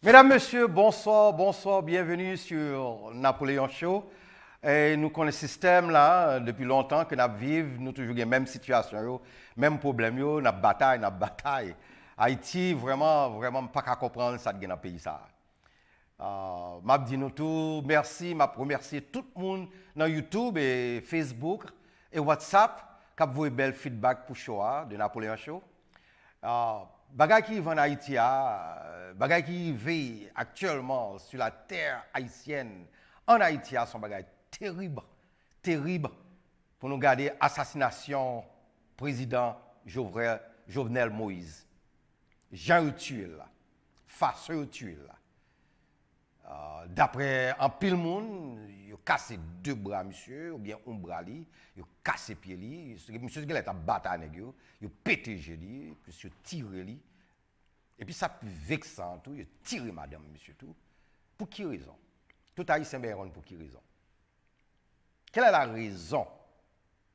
Mesdames, Messieurs, bonsoir, bonsoir, bienvenue sur Napoléon Show. Et nous connaissons ce système là depuis longtemps que nous vivons, nous toujours la même situation, même problème, nous bataille. Haïti, vraiment pas qu'à comprendre ça dans le pays. Je dis nous tout, merci, je remercie tout le monde dans YouTube et Facebook et WhatsApp qui a vu bel feedback pour le show de Napoléon Show. Bagay qui vont en Haïti, bagay qui vit actuellement sur la terre haïtienne, en Haïti, sont bagay terrible pour nous garder assassination président Jovenel Moïse. Jean tué là, farceur tué là. D'après un pile monde, il a cassé deux bras, monsieur, ou bien un bras, il a cassé pied, monsieur, il a battu, il a pété, puis il a tiré, et puis ça plus vexant, tout, il a tiré madame, monsieur, tout. Pour qui raison? Tout haïtien béron pour qui raison? Quelle est la raison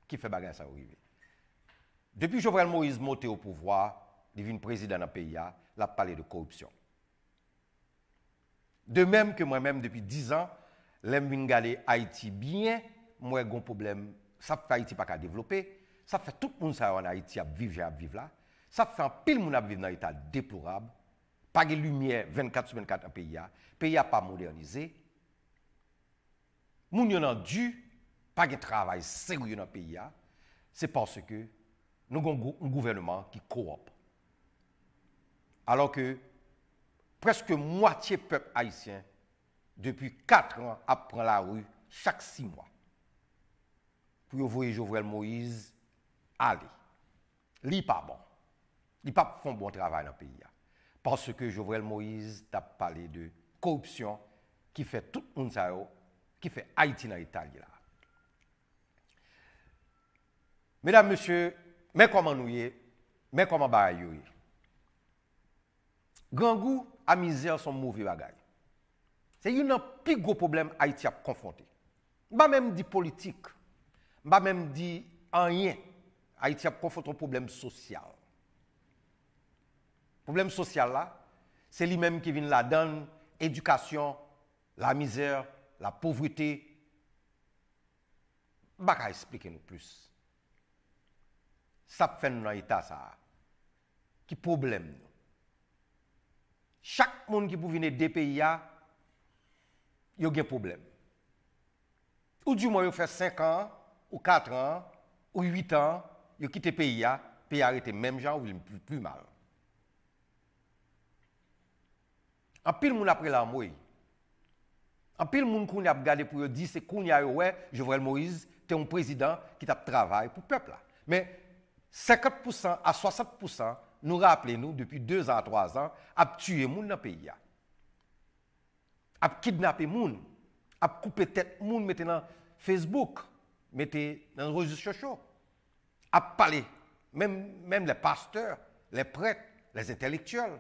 qui fait bagarre ça arriver? Depuis que Jovenel Moïse monté au pouvoir, devenu président dans le pays, il a parlé de corruption. De même que moi-même, depuis 10 ans, j'aime regarder Haïti bien, moi j'ai un problème, ça fait Haïti pas qu'à développer, ça fait tout le monde en Haïti à vivre là, ça fait un pile monde à vivre dans un état déplorable, pas de lumière 24 sur 24 dans le pays n'a pas modernisé, moun yon a dû, pas de travail sérieux dans le pays, c'est parce que nous avons un gouvernement qui corrompt. Alors que presque moitié du peuple haïtien, depuis 4 ans, apprend la rue chaque 6 mois. Pour voir Jovenel Moïse aller. Il n'est pas bon. Il pas fait un bon travail dans le pays. Parce que Jovenel Moïse a parlé de corruption qui fait tout le monde, qui fait Haïti dans l'Italie. Mesdames, Messieurs, mais comment nous y est, mais comment nous y est. Grand goût à misère sont mauvais bagages. C'est un plus gros problème Haïti a confronté. Je ne vais même dire politique. Je ne vais même dire rien. Haïti a confronté un problème social. Le problème social là, c'est lui-même qui vient là-dedans, éducation, la misère, la pauvreté. Je ne vais pas expliquer nous plus. Ça fait dans l'état ça. Qui problème nous? Chaque monde qui peut venir des pays, il y a un problème. Ou du moins, il fait 5 ans, ou 4 ans, ou 8 ans, il quitte le pays, le pays arrêté même gens ou plus mal. En pile, monde après la mouille. En pile, monde qui a regardé pour dire c'est qu'on y a ouais, Jovenel Moïse, tu es un président qui t'a travaillé pour le peuple. Mais 50% à 60%, nous rappelons, depuis 2 ans, 3 ans, à tuer les gens dans le pays. À kidnapper les gens, à couper tête les gens, mettre dans Facebook, mettre dans les réseaux sociaux. À parler, même les pasteurs, les prêtres, les intellectuels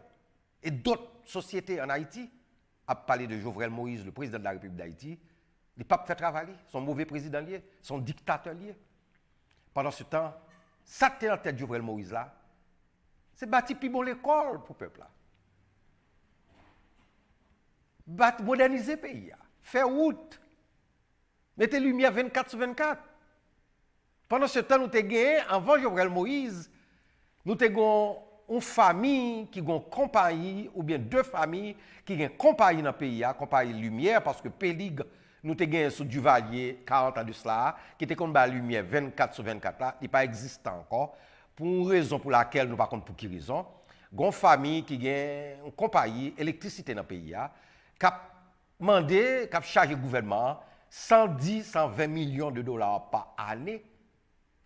et d'autres sociétés en Haïti, à parler de Jovenel Moïse, le président de la République d'Haïti. Il n'a pas fait travailler, son mauvais président lié, son dictateur lié. Pendant ce temps, ça qui est dans la tête de Jovenel Moïse là, c'est bâti plus bon l'école pour le peuple. Moderniser le pays. Faire route. Mettez lumière 24 sur 24. Pendant ce temps, nous avons gagné, avant Jovenel Moïse, nous avons une famille qui a une compagnie, ou bien 2 familles qui ont une compagnie dans le pays, compagnie lumière, parce que Pélig, nous avons gagné sous Duvalier, 40 ans de cela, qui était comme la lumière 24 sur 24, là, il n'est pas existant encore. Pour une raison pour laquelle nous ne savons pas pour qui raison, il y a une famille qui a une compagnie d'électricité dans le pays qui a demandé, qui a chargé le gouvernement 110-120 millions de dollars par année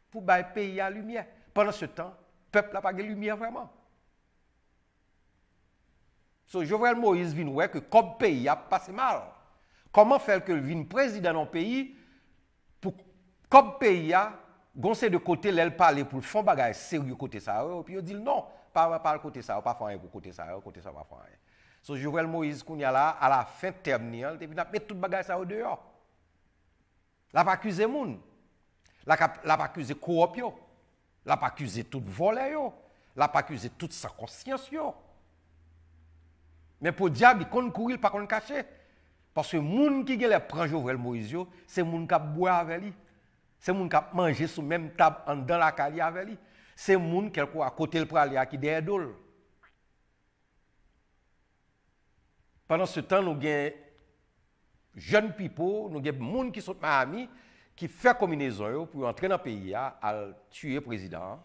pour le pays à la lumière. Pendant ce temps, le peuple n'a pas de lumière vraiment. So, Jovenel Moïse vient voir que comme le pays a passé mal. Comment faire que le président dans le pays, pour comme le pays a goncer de côté, l'elle parle pour le fond bagage sérieux côté ça, et puis il dit non, pas le côté ça, pas faire rien pour côté ça, pas faire rien. So Jovenel Moïse qu'on y a là à la fin terminale, il a mettre tout bagage ça au dehors. L'a pas accusé moun. L'a pas accusé corruption. L'a pas accusé tout volé yo. L'a pas accusé toute sa conscience yo. Mais pour le diable, il compte courir, pas qu'on cacher. Parce que les gens qui prend Jovenel Moïse, c'est les gens qui boivent avec lui. C'est les gens qui mangent sur la même table dans la caille avec lui. C'est les gens qui à côté le pralia qui derrière d'ol. Pendant ce temps, nous avons jeunes people, nous avons des gens qui sont à Miami, qui font combinaison pour entrer dans le pays à tuer le président.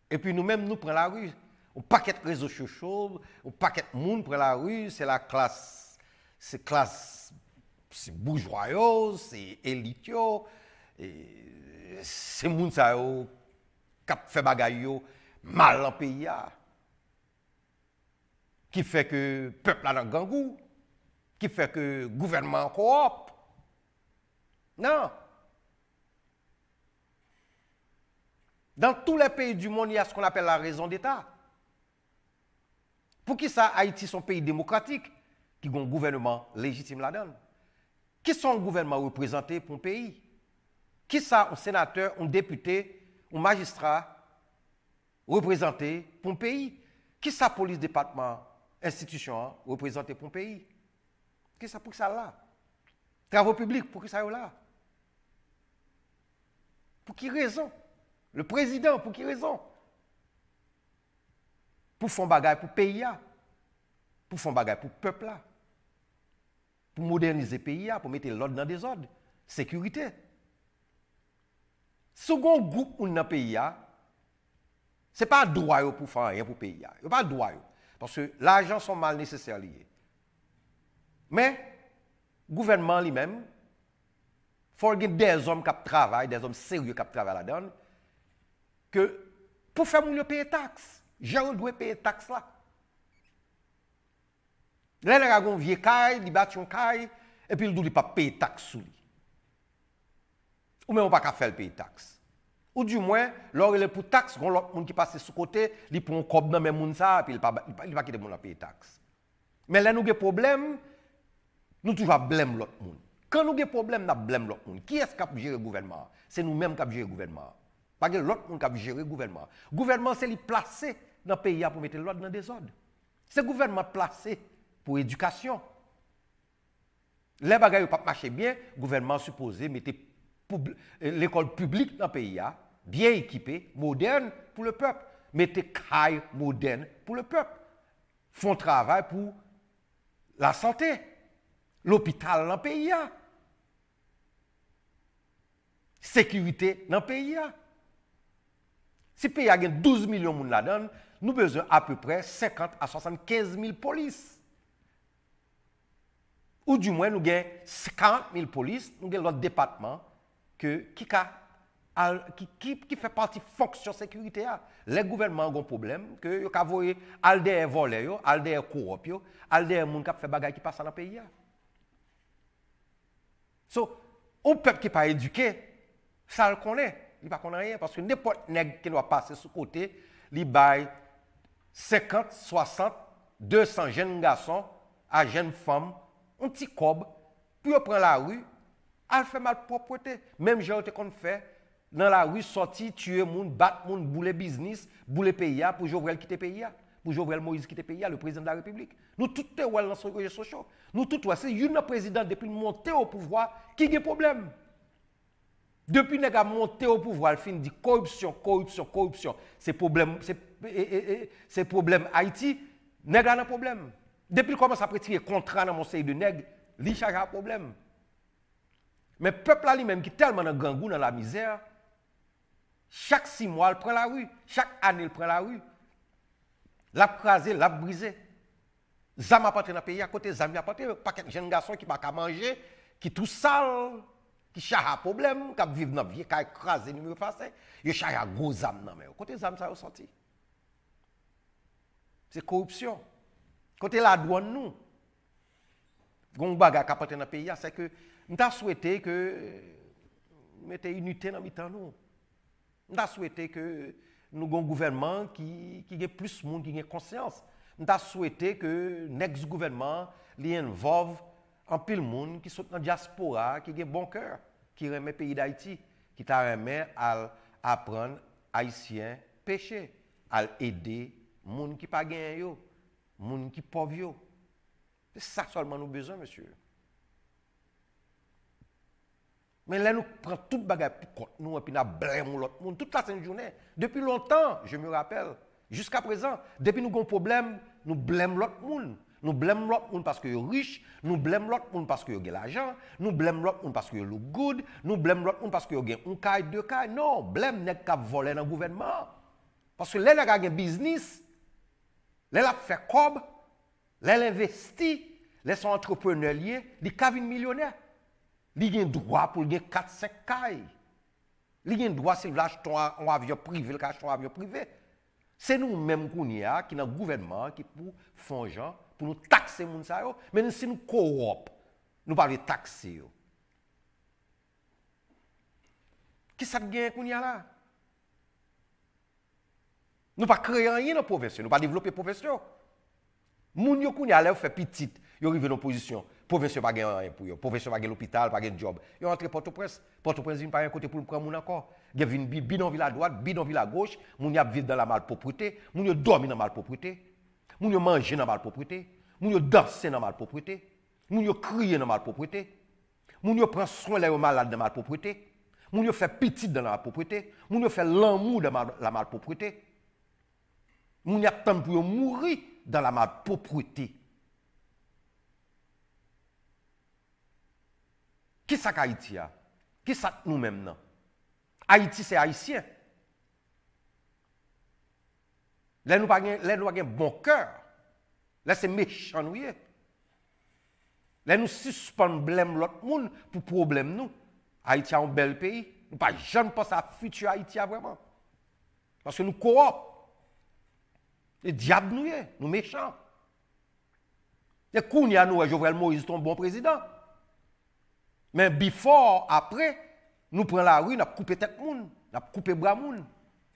Et puis nous-mêmes, nous prenons la rue. Un paquet de réseaux sociaux, un paquet de monde prend la rue, c'est la classe, c'est bourgeois, c'est élite, c'est monde ça qui fait bagaille mal dans le pays, qui fait que le peuple a dans le gangou, qui fait que le gouvernement coop. Non. Dans tous les pays du monde, il y a ce qu'on appelle la raison d'État. Pour qui ça, Haïti, son pays démocratique, qui a un gouvernement légitime là-dedans? Qui sont les gouvernements représentés pour un pays? Qui ça, un sénateur, un député, un magistrat représenté pour un pays? Qui ça, police, département, institution représenté pour un pays? Qui ça pour ça là? Travaux publics, pour qui ça là? Pour qui raison? Le président, pour qui raison? Pour faire bagage pour le pays, pour faire bagage pour le peuple, pour moderniser le pays, pour mettre l'ordre dans des ordres, sécurité. Second groupe dans le pays, ce n'est pas droit pour faire rien pour le pays. Ce n'est pas droit. Parce que l'argent sont mal nécessaires liés. Mais le gouvernement lui-même, il faut qu'il y ait des hommes qui travaillent, des hommes sérieux qui travaillent là-dedans, que pour faire mieux payer taxes. Jean doit payer taxe là. Là, il y a un vieux caille, il bat un caille, et puis il ne doit pas payer taxe sur lui. Ou même on ne peut pas faire payer taxe. Ou du moins, lorsqu'il il est pour taxe, il y a l'autre monde qui passe sur le côté, il prend un cob dans le monde, et puis il ne va pas quitter le monde à payer taxe. Mais là, nous avons des problèmes, nous toujours blâmer l'autre monde. Quand nous avons des problèmes, nous blâmer l'autre monde. Qui est-ce qui a géré le gouvernement? C'est nous-mêmes qui avons géré le gouvernement. Pas que l'autre monde qui a géré le gouvernement. Le gouvernement, c'est lui placé dans le pays pour mettre l'ordre dans des ordres. C'est le gouvernement placé pour l'éducation. Les bagages ne pas marcher bien, le gouvernement supposé mettre l'école publique dans le pays, bien équipée, moderne pour le peuple. Mettez caille moderne pour le peuple. Font travail pour la santé, l'hôpital dans le pays. Sécurité dans le pays. Si le pays a 12 millions de personnes là-dedans, nous avons besoin à peu près 50 à 75 000 polices. Ou du moins, nous avons 40 000 polices, nous avons l'autre département qui fait partie de la fonction de sécurité. Les gouvernements ont un problème, que vous voyez, des volets, des coop, des gens qui font des choses qui passent dans le pays. Donc, un peuple qui n'est pas éduqué, ça le connaît. Il ne connaît rien parce que n'importe nègre qui doit passer sur le côté, il baille 50, 60, 200 jeunes garçons à jeunes femmes, un petit cob, puis on prend la rue, elle fait mal propreté. Même j'ai qu'on fait dans la rue, sortir, tuer moun, battre moun, bouler business, bouler pays pour Jovenel quitter pays, pour Jovenel Moïse quitter pays, le président de la République. Nous tous dans les réseaux sociaux. Nous tous c'est une président depuis monter au pouvoir qui a des problèmes. Depuis qu'il a monté au pouvoir, il fin dit corruption. C'est problème Haïti, nèg a un problème. Depuis qu'il commence à retirer contrat dans mon série de nèg, il a un problème. Mais le peuple lui-même qui est tellement dans le gangou, dans la misère, chaque 6 mois, il prend la rue. Chaque année, il prend la rue. L'a crasé, l'a brisé. Zam a porté dans le pays, à côté Zam a porté un paquet de jeunes garçons qui ne peuvent pas manger, qui tout sale. Qui cherchent un problème, qui vivent dans la vie, qui écrasent les numéros passés, ils cherchent un gros âme dans le côté âme, ça a sorti. C'est corruption. Côté la douane, nous, gon baga qui appartient dans le pays, c'est que nous avons souhaité que nous mettions unité dans le nous. Nous avons souhaité que nous ayons un gouvernement qui ait plus de monde, qui ait conscience. Nous avons souhaité que le gouvernement involve en pile monde qui sont dans la diaspora, qui a un bon cœur, qui remet le pays d'Haïti, qui remet à apprendre haïtien pêcher, à aider Moun qui pas gain yo, moun qui pauvre yo. C'est ça seulement nous besoin, monsieur. Mais là, nous prenons toute bagarre pour contre nous et puis nous blâmons l'autre monde toute la sainte journée. Depuis longtemps, je me rappelle, jusqu'à présent, depuis nous avons un problème, nous blâmons l'autre monde. Nous blâmons l'autre monde parce qu'il est riche, nous blâmons l'autre monde parce qu'il a de l'argent, nous blâmons l'autre monde parce qu'il est good, nous blâmons l'autre monde parce qu'il a un caille, deux cailles. Non, blâme n'est qu'à voler dans le gouvernement. Parce que là, il a un business, là, il a fait cob, là, il investit, là, son entrepreneur lié, il a une millionnaire. Il a un droit pour gagner 4-5 cailles. Il a un droit s'il veut acheter un avion privé, il achète un avion privé. C'est nous-mêmes qui dans le gouvernement qui pour font gens pour nous taxer les gens, mais si nous corrompons, nous ne pouvons pas taxer. Qui ça gagne qu'on y a là? Nous ne pouvons pas créer rien dans la profession, nous ne pouvons pas développer la profession. Les gens qui ont fait petit, ils arrivent dans une position. La profession n'a pas rien pour eux. La profession n'a pas l'hôpital, pas de job. Ils ont entré Port-au-Prince. Port-au-Prince n'a pas un côté pour prendre mon encore. Il y a une bidonville à droite, bidonville à gauche. Les gens vivent dans la malpropreté. Les gens dorment dans la malpropreté. Les gens mangent dans la malpropreté. Les gens dansent dans la malpropreté. Les gens crient dans la malpropreté. Les gens prennent soin des malades dans la malpropreté. Les gens font petit dans la malpropreté. Les gens font l'amour dans la malpropreté. Les gens attendent pour mourir dans la malpropreté. Qui ça qu'Haïti a? Qui ça nous-mêmes non? Haïti c'est haïtien. Là nous pas un bon cœur. Là c'est méchant nous. Là nous suspend blâme l'autre monde pour problème nous. Haïti a un bel pays. Nous pas jamais penser à futur Haïti vraiment. Parce que nous corrompons. Les diables nous méchants. Et Kounia nous Jovenel Moïse est un bon président. Mais before, après, nous prenons la rue, nous coupons tête moun, nous coupons bras moun,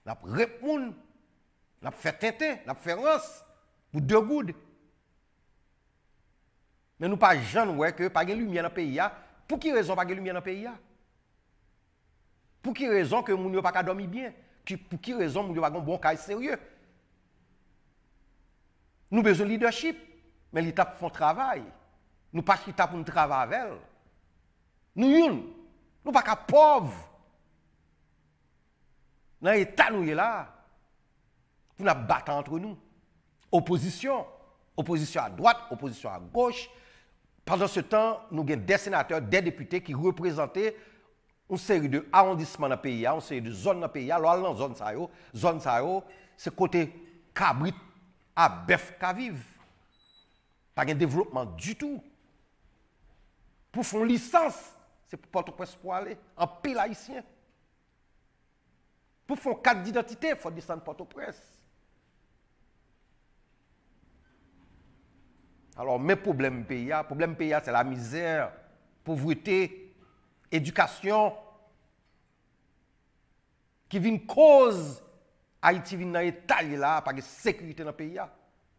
nous rep moun, nous fait tintin, nous fait rance pour deux goudes. Mais nous pas jamais que pas de lumière dans le pays. Pour qui raison pas de lumière dans le pays? Pour qui raison que moun yo pas dormir bien? Pour qui raison moun yo pas un bon cas sérieux? Nous avons besoin de leadership, mais l'État font travail. Nous pas l'État pour nous travailler avec. Nous ne pas qu'à pauvres. Dans l'État, nous sommes là. Pour nous battre entre nous. Opposition. Opposition à droite, opposition à gauche. Pendant ce temps, nous avons des sénateurs, des députés qui représentaient une série d'arrondissements dans le pays, une série de zones dans le pays. Alors, dans la zone, c'est côté cabrit à bœuf qui vivent. Pas de développement du tout. Pour faire une licence, c'est pour Port-au-Prince pour aller en pile haïtien. Pour faire une carte d'identité, il faut descendre Port-au-Prince. Alors, mes problèmes pays, c'est la misère, pauvreté, éducation, qui vient cause Haïti vient dans l'état là, pas de sécurité dans le pays.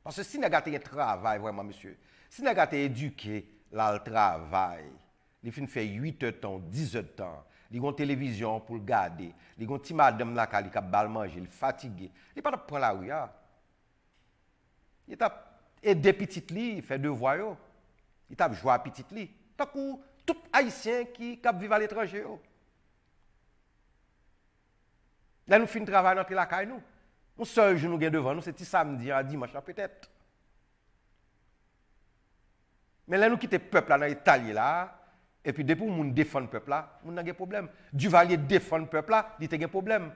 Parce que si nous avons un travail, vraiment, monsieur, si nous avons éduqué là, le travail, il fait 8 heures de temps, 10 heures de temps, il a une télévision pour le garder, il a une petite madame là qui a bal manger, il est fatigué, il n'est pas prendre la rue. Il a aidé petite li, il fait devoir, il a joué à petite li. Tant que tout haïtien qui vit à l'étranger. Là, nous finissons de travailler dans la caille, nous. Un seul jour nous avons devant nous, c'est samedi à dimanche, peut-être. Mais là, nous quittons le peuple là, dans l'Italie, là, et puis depuis que nous défendons le peuple là, nous avons un problème. Duvalier défend le peuple là, il a un problème.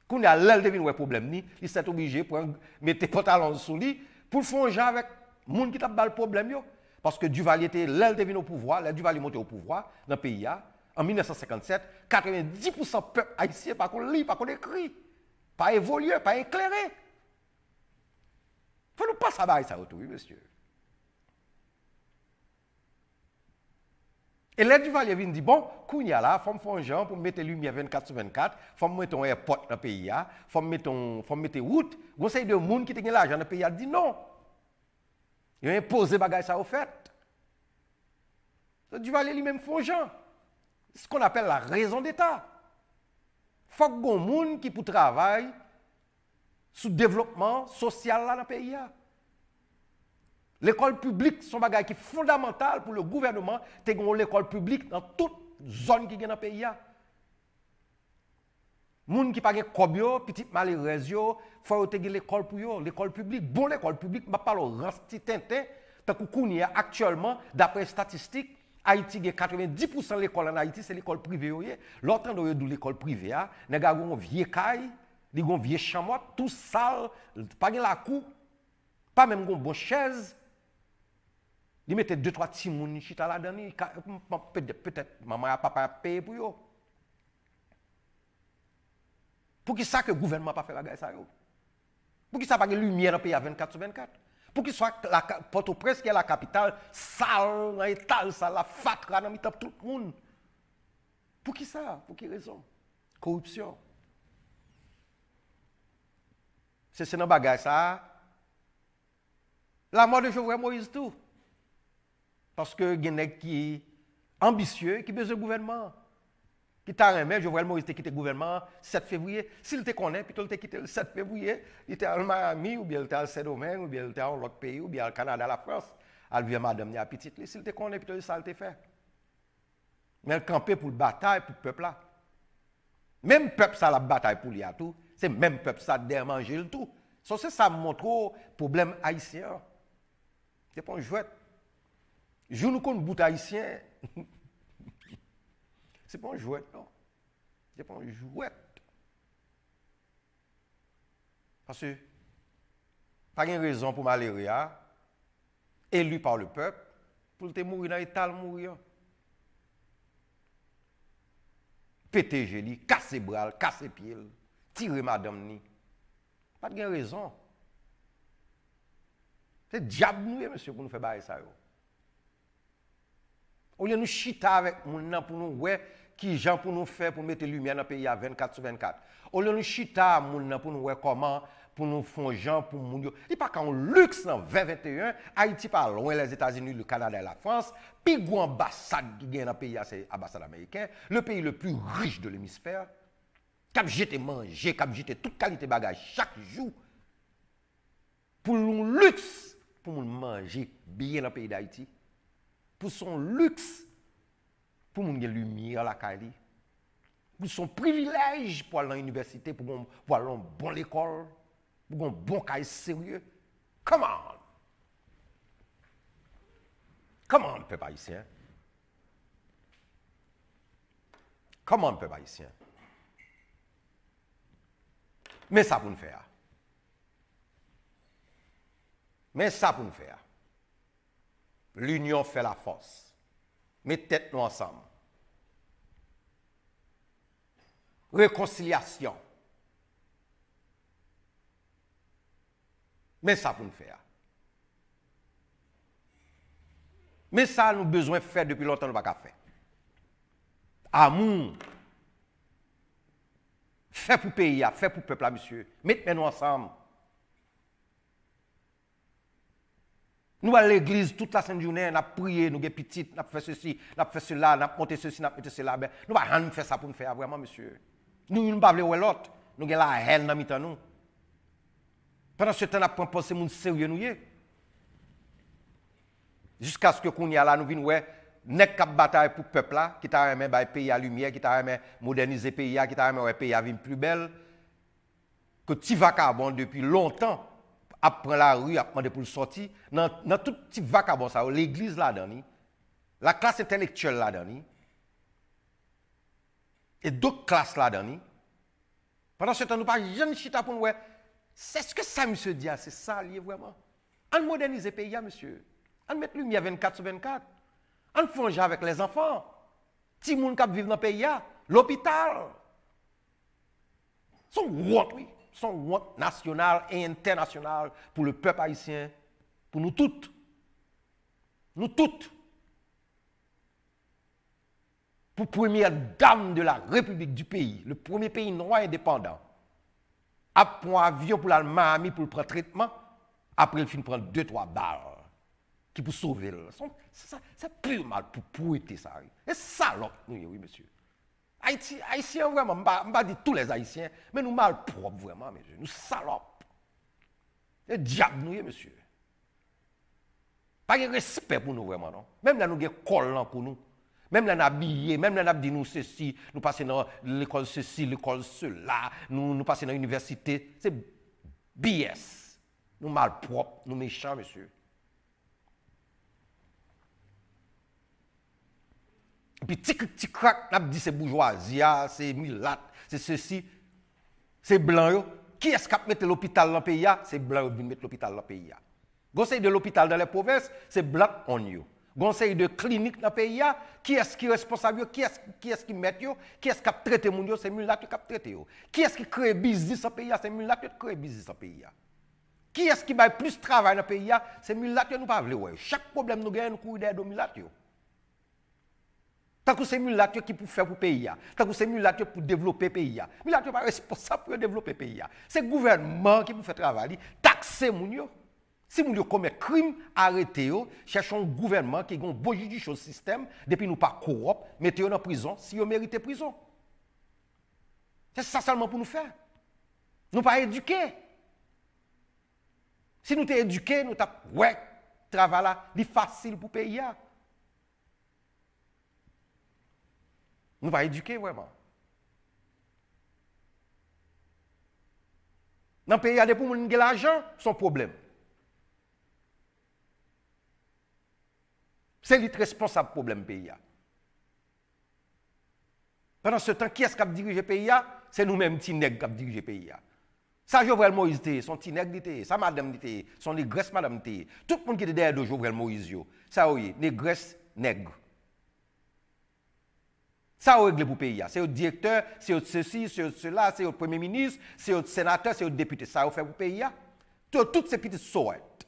Quand il y a l'aile devine un problème, il s'est obligé pour mettre les pantalons sous lui pour faire un genre avec les gens qui ont le problème. Parce que Duvalier était l'aile devine au pouvoir, l'aile Duvalier monté au pouvoir dans le pays. En 1957, 90% du peuple haïtien, pas qu'on lit, pas qu'on écrit, pas évolué, pas éclairé. Il faut nous pas savoir ça autour, monsieur. Et l'aide Duvalier vient dire, bon, Kounia là, il faut me faire un genre pour mettre lumière 24 sur 24, il faut me mettre un airport dans le pays, il faut me mettre route. Vous savez, de gens qui ont l'argent dans le pays, dit non. Il a imposé bagage ça au fait. Duvalier lui-même fait un genre. Ce qu'on appelle la raison d'État. Il faut que les gens qui pour travail sur le développement social là dans le pays. L'école publique, c'est un bagage qui est fondamental pour le gouvernement, de gagner l'école publique dans toute zone qui est dans le pays. Les gens qui n'ont pas de cobio, petit malheureux, il faut que l'école pour eux, l'école publique. Bon, l'école publique, je parle de rasti tintin, tant que actuellement, d'après les statistiques, Haïti a 90% de l'école en Haïti, c'est l'école privée. L'autre de l'école privée, il y a un vieux caille, il y a un vieux chamois, tout sale, pas de la cour, pas même une bonne chaise. Il mettait 2-3 petits moun chita là-dedans, peut-être maman et papa payé pour eux. Pour qui ça que le gouvernement n'a pas fait la guerre ça? Pour qui ça n'a pas de lumière dans le pays à 24/24? Pour qu'il soit la Port-au-Prince qui est la capitale, sale, dans l'étal, sale, la fatra, dans tout le monde. Pour qui ça? Pour quelle raison? Corruption. C'est dans le bagage ça. La mort de Jovenel Moïse tout. Parce que il y a des gens qui sont ambitieux, qui ont besoin de gouvernement. Qui t'a remis, Jovenel Moïse a quitté le gouvernement le 7 février. S'il te connaît, puis il t'a quitté le 7 février, il était à Miami, ou bien il était à Saint-Domingue, ou bien il était à l'autre pays, ou bien au Canada, la France. Il vient madame, il a petite. S'il te connaît, puis il ça le fait. Mais il campait pour la bataille, pour le peuple là. Même peuple ça la bataille pour lui à tout. C'est même peuple ça démanger le tout. Ça, c'est ça montre le problème haïtien. C'est pas un jouet. Je nous connais bout haïtien. C'est pas un jouet, non. C'est pas un jouet. Parce que, pas de raison pour malheureux, élu par le peuple, pour te mourir dans l'état, mourir. Péter géli, casser bras, casser pied, tirer madame ni. Pas de raison. C'est diable nous, monsieur, pour nous faire bailler ça. Au lieu de nous chita avec nous pour nous voir qui gens pour nous faire pour mettre lumière dans le pays à 24/24. Au lieu de nous chita pour nous voir comment pour nous faire gens pour nous. Il n'y a pas qu'un luxe dans 2021. Haïti pas loin les États-Unis, le Canada et la France. Puis une ambassade qui gagne dans le pays, c'est l'ambassade américaine. Le pays le plus riche de l'hémisphère. Cap jeter manger, cap jeter toute qualité de bagage chaque jour. Pour le luxe, pour nous manger bien dans le pays d'Haïti. Pour son luxe, pour mon lumière à la Cali, pour son privilège pour aller à l'université, pour aller à une bonne école, pour un bon cahier sérieux. Come on! Comment on, peuple haïtien? Comment, peuple haïtien? Mais ça pour nous faire. Mais ça pour nous faire. L'union fait la force. Mettez tête nous ensemble. Réconciliation. Mais ça pour nous faire. Mais ça, nous avons besoin de faire depuis longtemps, nous n'avons pas faire. Amour. Fait pour le pays, fait pour le peuple, monsieur. Mettez-nous ensemble. Nous à l'église toute la sainte journée, nous avons prié, nous avons petit, nous avons fait ceci, nous avons fait cela, nous avons monté ceci, nous avons monté cela. Nous ne pouvons pas faire ça pour nous faire, vraiment, monsieur. Nous ne pouvons pas voir l'autre. Nous avons la haine dans le nous. Pendant ce temps, nous avons pensé que nous sérieux nous. Jusqu'à ce que nous là, nous venons voir, nek k'ap bataille pour le peuple là, qui t'a remis le pays à lumière, qui t'a remis moderniser le pays, qui t'a remis le pays à vivre plus belle, que petit vagabond depuis longtemps apprend la rue, a demandé pour le sortir, dans tout petit vagabond ça, l'église là-dedans, la classe intellectuelle là-dedans, et d'autres classes là-dedans. Pendant ce temps, nous pas jeune chita pour nous, c'est ce que ça, monsieur dit, c'est ça, lié vraiment. On modernise le pays, monsieur. On met lumière 24/24. On fonge avec les enfants. Si les gens qui vivent dans le pays, l'hôpital. Son honte, oui. Son honte nationale et internationale pour le peuple haïtien, pour nous toutes. Nous toutes. Pour première dame de la République du pays, le premier pays noir indépendant, a pris un avion pour l'Allemagne pour prendre traitement, après il finit prendre 2-3 balles. Qui pour sauver. C'est plus mal pour pourrir ça. Et ça, oui, monsieur. Haïtiens, vraiment, je ne vais pas dire tous les Haïtiens, mais nous mal propres, vraiment, monsieur. Nous salopes. C'est diable nous, monsieur. Pas de respect pour nous, vraiment, non? Même là, nous avons col pour nous. Même là, nous habillés, même là, nous dit nous ceci, nous passons dans l'école ceci, l'école cela, nous passons dans l'université. C'est BS. Nous malpropres, nous méchants, monsieur. Et puis, tic crac, nous dit c'est bourgeoisie, c'est milat, c'est ceci, c'est blanc. Qui est-ce qui a mis l'hôpital dans le pays? C'est blanc qui met l'hôpital dans le pays. Conseil de l'hôpital dans les provinces, c'est blanc on you. Conseil de clinique dans le pays, qui est-ce qui est responsable? Qui est-ce qui met yo? Qui est-ce qui a traité mon yo? C'est mulat qui a traité yo. Qui est-ce qui crée business dans le pays? C'est mulat qui crée business dans le pays. Qui est-ce qui a plus de travail dans le pays? C'est mulat qui nous pas vle. Chaque problème nous gagne nous courir des mulat yo. Tant que c'est mulat qui pour faire pour le pays. Tant que c'est mulat pour développer le pays. Mulat n'est pas responsable pour développer le pays. C'est le gouvernement qui pour faire travail, taxer moun yo. Si moun yo commet crime, arrêtez-yo, cherchons un gouvernement qui a un bon juge au système, depuis nous pas corrompre, mettez-yo dans la prison si vous méritez prison. C'est ça seulement pour nous faire. Nous pas éduqués. Si nous sommes éduqués, nous avons ouais, travail là, c'est facile pour payer. Nous ne pas éduquer vraiment. Dans le pays, il y a des gens qui ont l'argent, son problème. C'est lui responsable du problème pays. Pendant ce temps, qui est-ce qui a dirigé le pays? C'est nous-mêmes, petits nègres, qui a dirigé le pays. Ça, Jovenel Moïse, son petit nègre, ça, madame, son négresse, madame, tout le monde qui était derrière de Jovenel Moïse, ça, oui, négresse, nègre. Ça, on règle pour le pays. C'est le directeur, c'est ceci, c'est cela, c'est le premier ministre, c'est le sénateur, c'est le député. Ça, on fait pour le pays. Toutes ces petites sortes.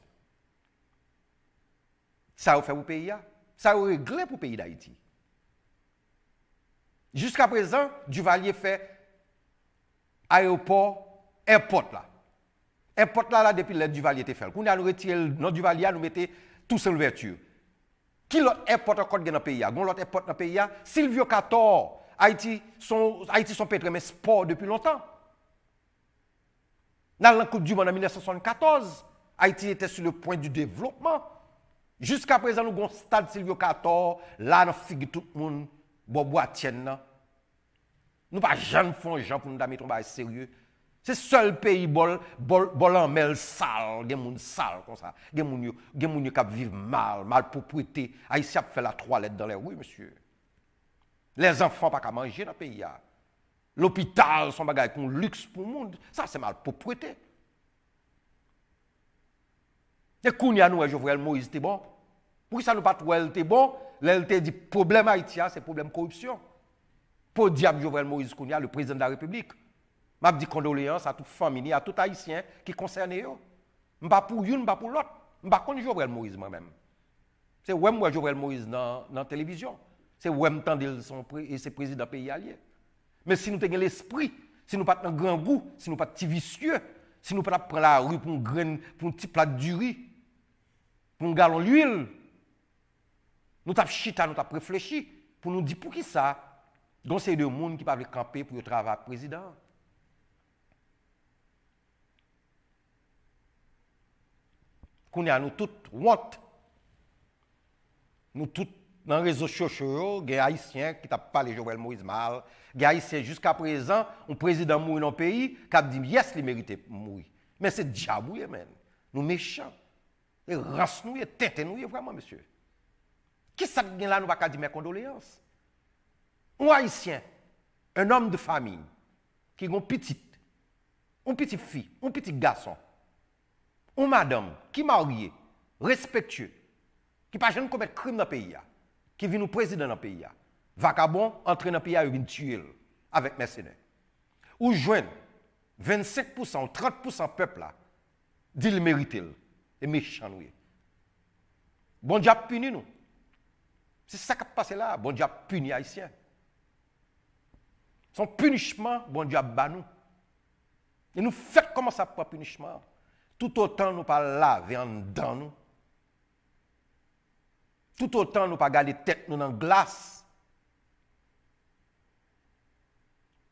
Ça, on fait pour le pays. Ça, on règle pour le pays d'Haïti. Jusqu'à présent, Duvalier fait aéroport, airport là. Airport là, depuis le Duvalier était fait. Quand on a retiré le nom Duvalier, nous mettons tout sur l'ouverture. Qui l'autre airport encore dans le pays? L'autre airport dans le pays, Silvio Cator, Haïti son pétrole sport depuis longtemps. Dans la Coupe du Monde en 1974, Haïti était sur le point du développement. Jusqu'à présent, nous avons un stade Silvio Cator, là, nous figue tout le monde, bois tienne. Nous pas jamais font gens pour nous mettre un sérieux. C'est le seul pays bol en mel sale, des gens sales comme ça. Des gens qui vivent mal propriété. Haïti a fait la toilette dans les rues, monsieur. Les enfants pas qu'à manger dans le pays. L'hôpital, son bagage pour luxe pour le monde. Ça, c'est mal propriété. Et quand nous, Jovenel Moïse, c'était bon. Pour ça, nous pas trouvé était bon. L'LT dit problème Haïti, c'est problème corruption. Pour diable Jovenel Moïse Kounia, le président de la République. Je dis condoléances à toute famille, à tout Haïtien qui concerne eux. Je ne suis pas pour une, je ne suis pas pour l'autre. Je ne suis pas contre Jovenel Moïse moi-même. C'est moi Jovenel Moïse dans la télévision. C'est moi qui c'est président pays allié. Mais si nous avons l'esprit, si nous n'avons pas de grand goût, si nous n'avons pas de petit vicieux, si nous ne prenons pas la rue pour un petit plat de riz, pour un gallon d'huile, nous avons chita, nous avons réfléchi pour nous dire pour qui ça, donc c'est de monde qui peuvent camper pour le travail président. Qu'on a nous toutes honte. Nous toutes dans les réseaux sociaux, des Haïtiens qui tapent pas les Jovenel Moïse mal, des Haïtiens jusqu'à présent, un président mourir dans le pays qui a dit yes, il mérite mourir. Mais c'est diable, man. Nous méchants. Et race nous, et tête nous, vraiment, monsieur. Qui ça qui là nous pas dire mes condoléances? Un Haïtien, un homme de famille qui a une petite fille, un petit garçon. Une madame qui est mariée, respectueux, qui n'a pas jamais commettre crime dans le pays, qui vient nous président dans le pays, vagabond, entre dans le pays, il vient tuer avec mercenaires. Ou joindre 25% ou 30% peuple là, dit le mérite, et méchant nous. Bon Dieu a puni nous. C'est ça qui a passé là, bon Dieu a puni les Haïtiens. Son punissement, bon Dieu a ban nous. Et nous faisons comment ça pour punissement? Tout autant nous pas laver en dedans nous. Tout autant nous pas garder tête nous dans glace.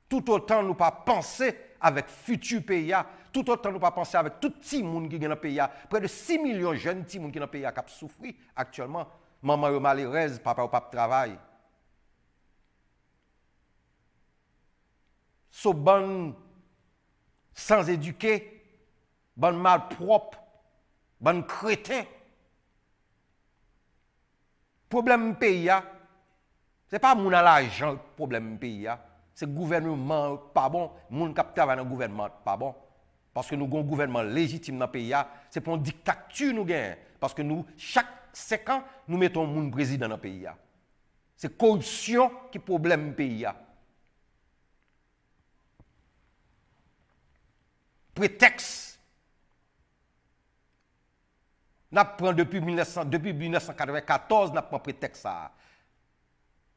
Tout autant nous pas penser avec futur pays. Tout autant nous pas penser avec tout petit monde qui est dans le pays. Près de 6 millions de jeunes petits monde qui sont dans le pays qui souffrent actuellement. Maman est malheureuse, papa ou pas travail. So bon sans éduquer, bon malpropre, bon crétin. Problème pays, ce n'est pas mon l'argent problème pays, c'est le gouvernement pas bon, moun qui travaille dans le gouvernement pas bon. Parce que nous avons un gouvernement légitime dans le pays, c'est pour une dictature nous gagnons. Parce que nous, chaque 5 ans, nous mettons un président dans le pays. C'est corruption qui est le problème du pays. Prétexte. Nous prenons depuis 1994, nous prenons prétexte ça.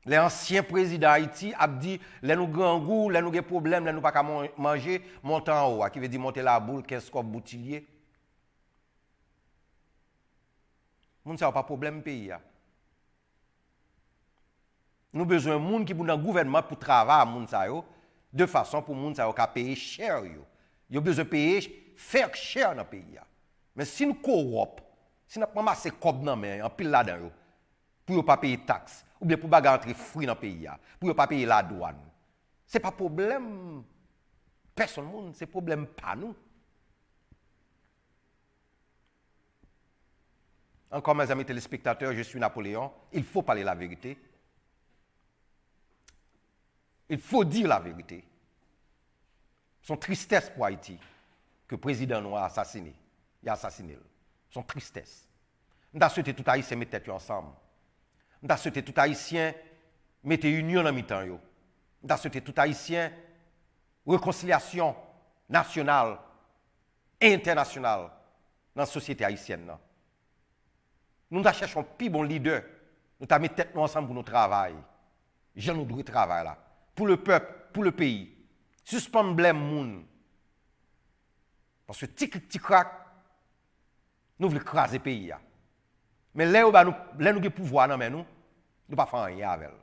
Les anciens présidents d'Haïti ont dit, les nous grand goût, les nous des problèmes, les nous pas manger, monter en haut, qui veut dire monter la boule, 15 copes boutillier. Moun ça pas problème pays. Nous avons besoin de monde qui sont dans le gouvernement pour travailler moun ça de façon pour moun ça payer cher yo. Yo besoin de payer faire cher dans le pays. Mais si nous corrompons, si nous prenons assez cop dans main en pile là-dedans pour ne pas payer taxes ou bien pour ne pas rentrer fruits dans le pays, pour ne pas payer la douane. Ce n'est pas problème personne monde, c'est problème pas nous. Encore mes amis téléspectateurs, je suis Napoléon, il faut parler la vérité. Il faut dire la vérité. Son tristesse pour Haïti que le président nous a assassiné. Il a assassiné. Son tristesse. Nous avons souhaité tout Haïtien mettre tête ensemble. Nous avons souhaité tout Haïtien mettre union dans mi-temps. Nous avons souhaité tout Haïtien réconciliation nationale et internationale dans la société haïtienne. Nous cherchons un plus bon leader. Nous avons mis tête ensemble pour nous travailler. Je nous dois travailler là. Pour le peuple, pour le pays. Suspendre blême moun. Parce que tic crac, nous voulons craser le pays. Mais là où nous avons pouvoir, nous ne pouvons pas faire rien avec. Nous ne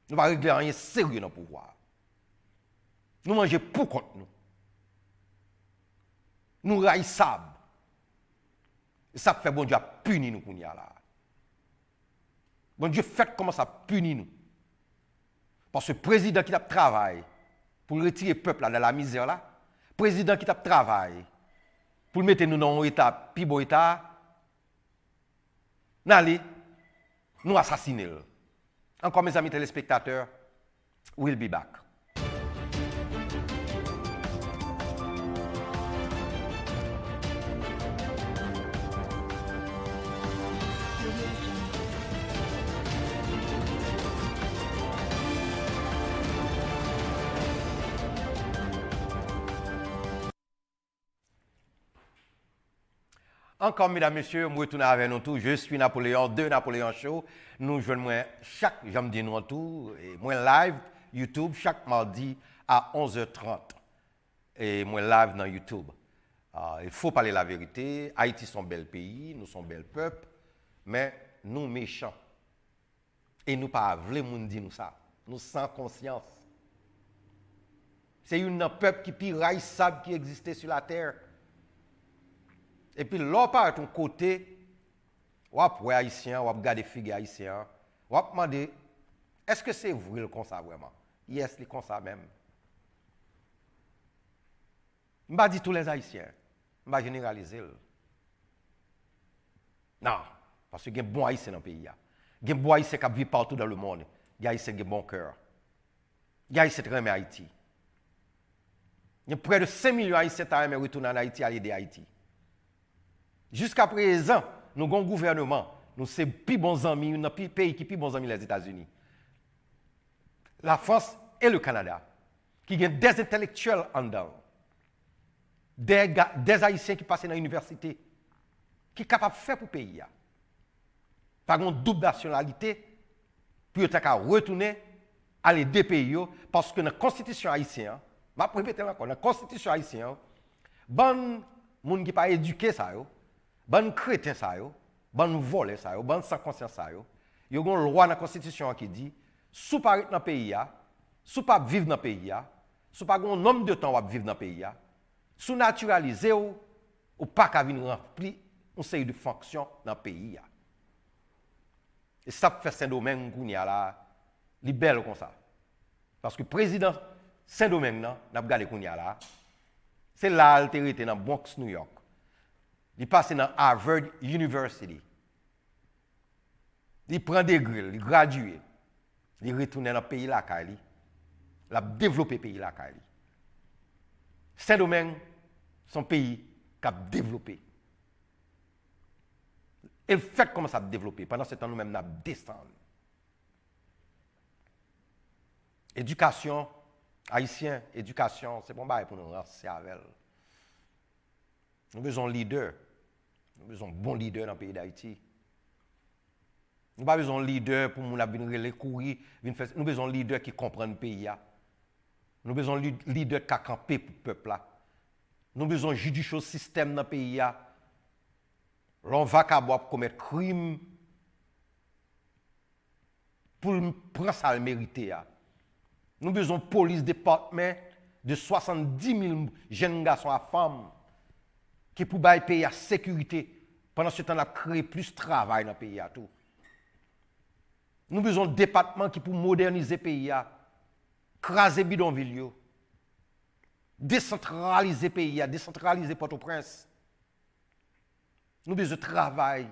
pouvons pas régler rien sérieux dans le pouvoir. Nous mangeons pour contre nous. Nous raïssons. Et ça fait bon Dieu punir nous pour nous là. Bon Dieu fait comment ça punit nous. Parce que le président qui a travaillé pour retirer le peuple là, dans la misère, le président qui a travaillé pour mettre nous dans un état, plus bon état, nous assassiner. Encore mes amis téléspectateurs, we'll be back. Encore, mesdames, messieurs, je retourne avec nous tous. Je suis Napoléon de Napoléon Show. Nous jouons chaque jeudi nous tout. Et moi live YouTube chaque mardi à 11h30. Et moi live dans YouTube. Il faut parler la vérité. Haïti est un bel pays, nous sommes un bel peuple, mais nous méchants. Et nous pas voulons dire nous ça. Nous sans conscience. C'est un peuple qui pire haïssable qui existait sur la terre. Et puis, là, par ton côté, on va pour haïtien, on va regarder les filles haïtiens, on va demander, est-ce que c'est vrai le comme ça vraiment? Yes, c'est comme ça même. Je ne vais pas dire tous les haïtiens, je ne vais pas généraliser. Non, parce qu'il y a des bons haïtiens dans le pays. Il y a des bons haïtiens qui vivent partout dans le monde. Il y a des haïtiens qui ont bon cœur. Il y a des haïtiens qui aiment Haïti. Il y a près de 5 millions d'haïtiens qui aiment retourner en Haïti à aider Haïti. Jusqu'à présent, nous avons un gouvernement, nous sommes plus bons amis, nous avons un pays qui est plus bons amis les États-Unis. La France et le Canada, qui ont des intellectuels en dedans, des Haïtiens qui passent dans l'université, qui sont capables de faire pour le pays. Par une double nationalité, pour retourner à les deux pays, parce que dans la Constitution haïtienne, je vais répéter encore, dans la Constitution haïtienne, bon gens qui pas éduqué ça, bon chrétien ça, bon volé ça, bon sans conscience ça, il y a une loi dans la Constitution qui dit, sous pas dans le pays, sous pas vivre dans le pays, Si pas un nombre de temps à vivre dans le pays, sous naturalisé ou pas qu'à venir remplir une série de fonctions dans le pays. Et ça fait Saint-Domingue qu'on y a là, libère comme ça. Parce que le président Saint-Domingue, n'a pas regardé qu'on y a là, c'est là qu'il était dans Bronx, New York. Il passe dans Harvard University. Il prend des grilles, il gradue. Il retourne dans le pays là, il a développé le pays là. Saint-Domingue, son pays qui a développé. Et le fait comment ça a développé, pendant ce temps, nous-mêmes, nous avons descendu. Éducation, haïtien, éducation, c'est bon pour nous lancer avec elle. Nous avons besoin de leaders. Nous avons besoin de bons leaders dans le pays d'Haïti. Nous n'avons pas besoin de leaders pour nous venir courir. Nous avons besoin de leaders qui comprennent le pays. Nous avons besoin de leaders qui campent pour le peuple. Nous avons besoin de judicial système dans le pays. L'on va pour commettre crime pour prendre ça le mériter. Nous avons besoin de police département de 70 000 jeunes garçons et femmes qui pour bailler pays à sécurité. Pendant ce temps, on a créé plus de travail dans le pays. Nous avons besoin de départements qui pour moderniser le pays, craser bidonville, décentraliser le pays, décentraliser Port-au-Prince. Nous avons besoin de travail.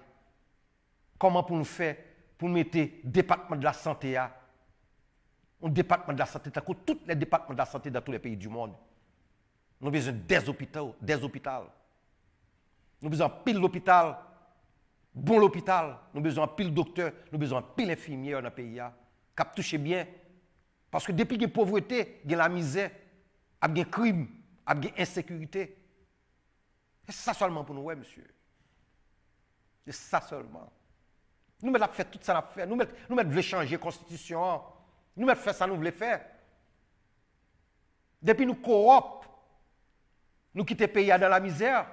Comment pour nous faire pour mettre le département de la santé un département de la santé, tous les départements de la santé dans tous les pays du monde. Nous avons besoin des hôpitaux. Nous avons besoin de pile l'hôpital, bon l'hôpital. Nous avons besoin de pile docteur, nous avons besoin de pile infirmière dans le pays. Qui touche bien. Parce que depuis qu'il y a la pauvreté, il y a la misère, il y a le crime, il y a l'insécurité. C'est ça seulement pour nous, ouais, monsieur. C'est ça seulement. Nous mettons fait tout ça à faire. Nous voulons changer la constitution. Nous voulons faire ça, nous voulons faire. Depuis nous coop, nous quittons le pays dans la misère,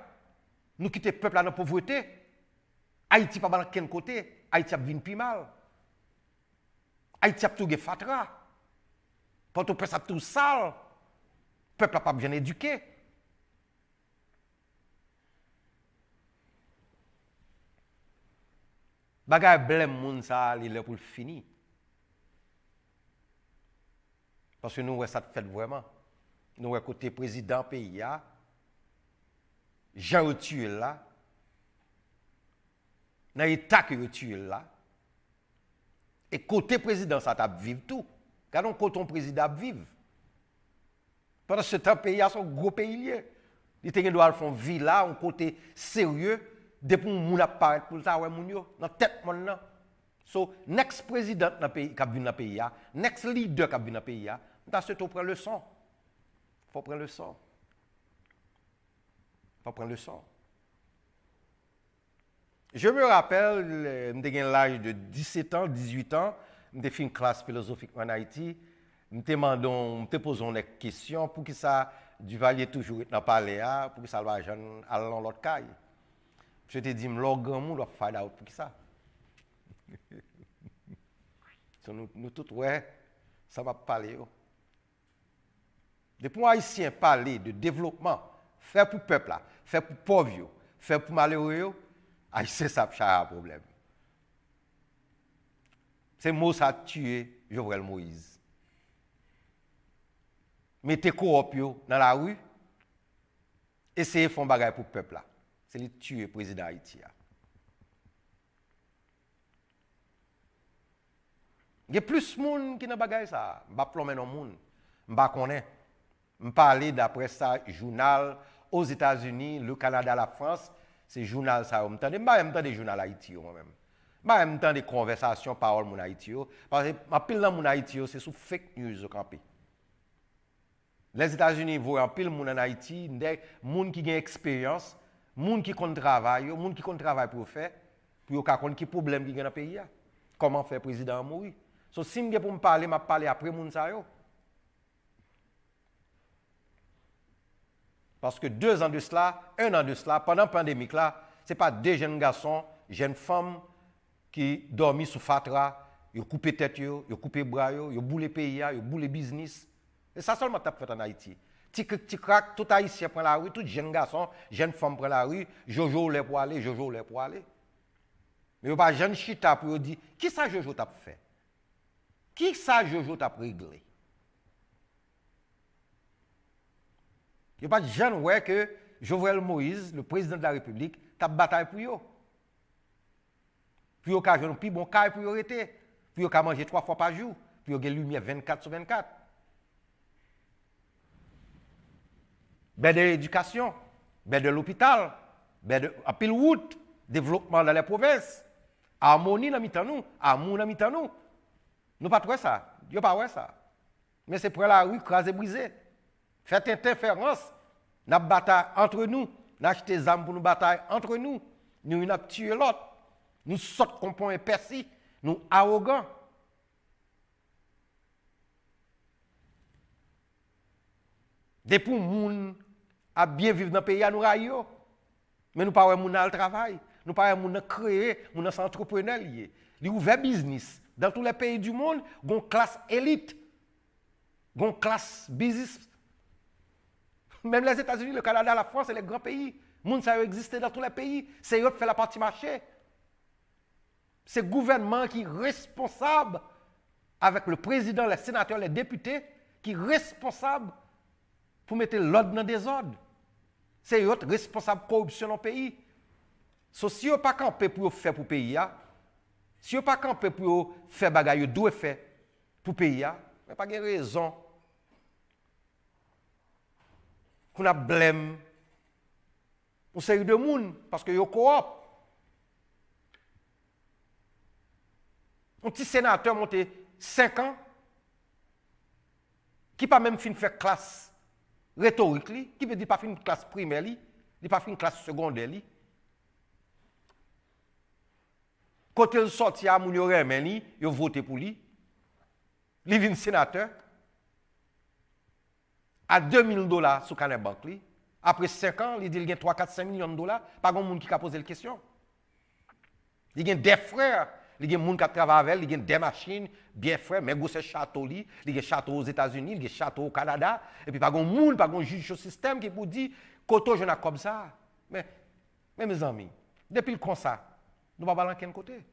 nous quittons le peuple dans la pauvreté. Haïti pas dans quel côté? Haïti a vu plus mal. Haïti a tout fatra. Port-au-Prince a tout sale. Le peuple n'a pas bien éduqué. Bagay blême moun ça, il est pour le fini. Parce que nous, ça fait vraiment. Nous, côté président pays, Jean retué là, dans l'État qui retué là, et côté président, ça t'a vivre tout. Quand on côté président vivre. Pendant ce temps, le pays a son gros pays. Il doit faire une vie là, un côté sérieux. Depuis que moun apparaît pour ça, moun yo dans tête moun nan. So next président dans pays qui vient dans pays next leader qui vient dans pays on surtout prendre leçon. Faut prendre leçon. Faut prendre leçon. Je me rappelle, j'avais l'âge de 17 ans, 18 ans, j'ai fait une classe philosophique en Haïti. Je posé une question pour que ça Duvalier toujours dans le palais pour que ça va aller dans l'autre caille. Je te dis, l'organe doit faire out pour qui ça. Nous tous, ouais, ça va parler. Depuis que les Haïtiens parlent de développement, faire pour le peuple, faire pour les pauvres, faire pour les malheureux, Haïtiens savent un problème. C'est mot ça tué Jovenel Moïse. Mettez coop dans la rue, essayez de faire un bagage pour le peuple. C'est le tuer le président Haïti. Il y a plus de monde qui n'a pas ça. Je ne vais pas plomber dans le monde. Je ne connais pas. Je parle d'après ça, journal aux États-Unis, le Canada, la France. C'est journal ça. Je ne pas des journaux Haïti moi-même. Je ne pas des conversations, paroles mon Haïti. Parce que ma pile dans mon Haïti, c'est sous fake news au campé. Les États-Unis voient un pile monde en Haïti, des gens qui ont expérience. Moun qui compte travail, moun qui compte travail pour faire, pour connaître qui problème qui dans le pays. Comment faire président mourir. So si je pour me parler, je parler après moun sa yo. Parce que 2 ans de cela, 1 an de cela, pendant la pandémie là, ce n'est pas des jeunes garçons, jeunes femmes qui dorment sous fatra, ils coupent tête, ils coupent bras, ils boulent pays, ils boulent business Et ça seulement t'as fait en Haïti. Ti crack, tout haïtien prend la rue, tout jeune garçon, jeune femme prend la rue, Jojo les pour aller, Jojo les pour aller. Mais il n'y a pas jeune chita pour dire, qui ça Jojo t'a fait? Qui ça Jojo t'a réglé? Il n'y a pas de jeune ouais que Jovenel Moïse, le président de la République, t'a bataille pour eux. Puis il y a un plus bon cas pour arrêter. Puis il y a manger 3 fois par jour. Puis il y a lumière 24 sur 24. Ben de l'éducation, ben de l'hôpital, ben de à pile route, développement dans les provinces, harmonie dans nous, amour dans nous. Nous pas trouver ça, Dieu pas voir ça. Mais c'est pour la rue craser briser. Faites interférence, n'a bataille entre nous, n'acheter des armes pour nous bataille entre nous. Nous n'a tué l'autre. Nous sautons comme point persil, nous arrogants. Depuis moun à bien vivre dans le pays, nous raillons. Mais nous ne pouvons pas le travail. Nous ne pouvons pas créer, nous sommes entrepreneurs liés. Nous ouvrons business. Dans tous les pays du monde, il y a une classe élite. Il y a une classe business. Même les États-Unis, le Canada, la France et les grands pays. Le monde ça existe dans tous les pays. C'est eux qui font la partie marché. C'est le gouvernement qui est responsable, avec le président, les sénateurs, les députés, qui est responsable pour mettre l'ordre dans des ordres. C'est eux responsables de la corruption dans le pays. So, si vous pas campé pour faire pour le pays, si vous pas campé pour faire des choses que vous faire pour le pays, vous n'avez pas de raison qu'on a blâme une série de monde parce que vous coop. Un petit sénateur monté 5 ans qui pas même fin faire classe rhétorique, qui veut dire pas fin classe primaire, il pas fin classe secondaire. Quand il sorti à moun yo remen li, yo voté pour lui. Il vient sénateur à $2000 sur Canet Bank li. Après 5 ans, il dit qu'il y a 3, 4, 5 millions de dollars, pas grand monde qui a posé la question. Il y a des frères, il y a des gens qui travaillent avec, il y a des machines, bien frères, mais il y a château li, il y a des châteaux aux États-Unis, il y a des châteaux au Canada, et puis pas grand monde, pas grand juge au système qui vous dit koto je n'ai comme ça. Mais mes amis, depuis le comme ça, nous ne pouvons pas aller de côté.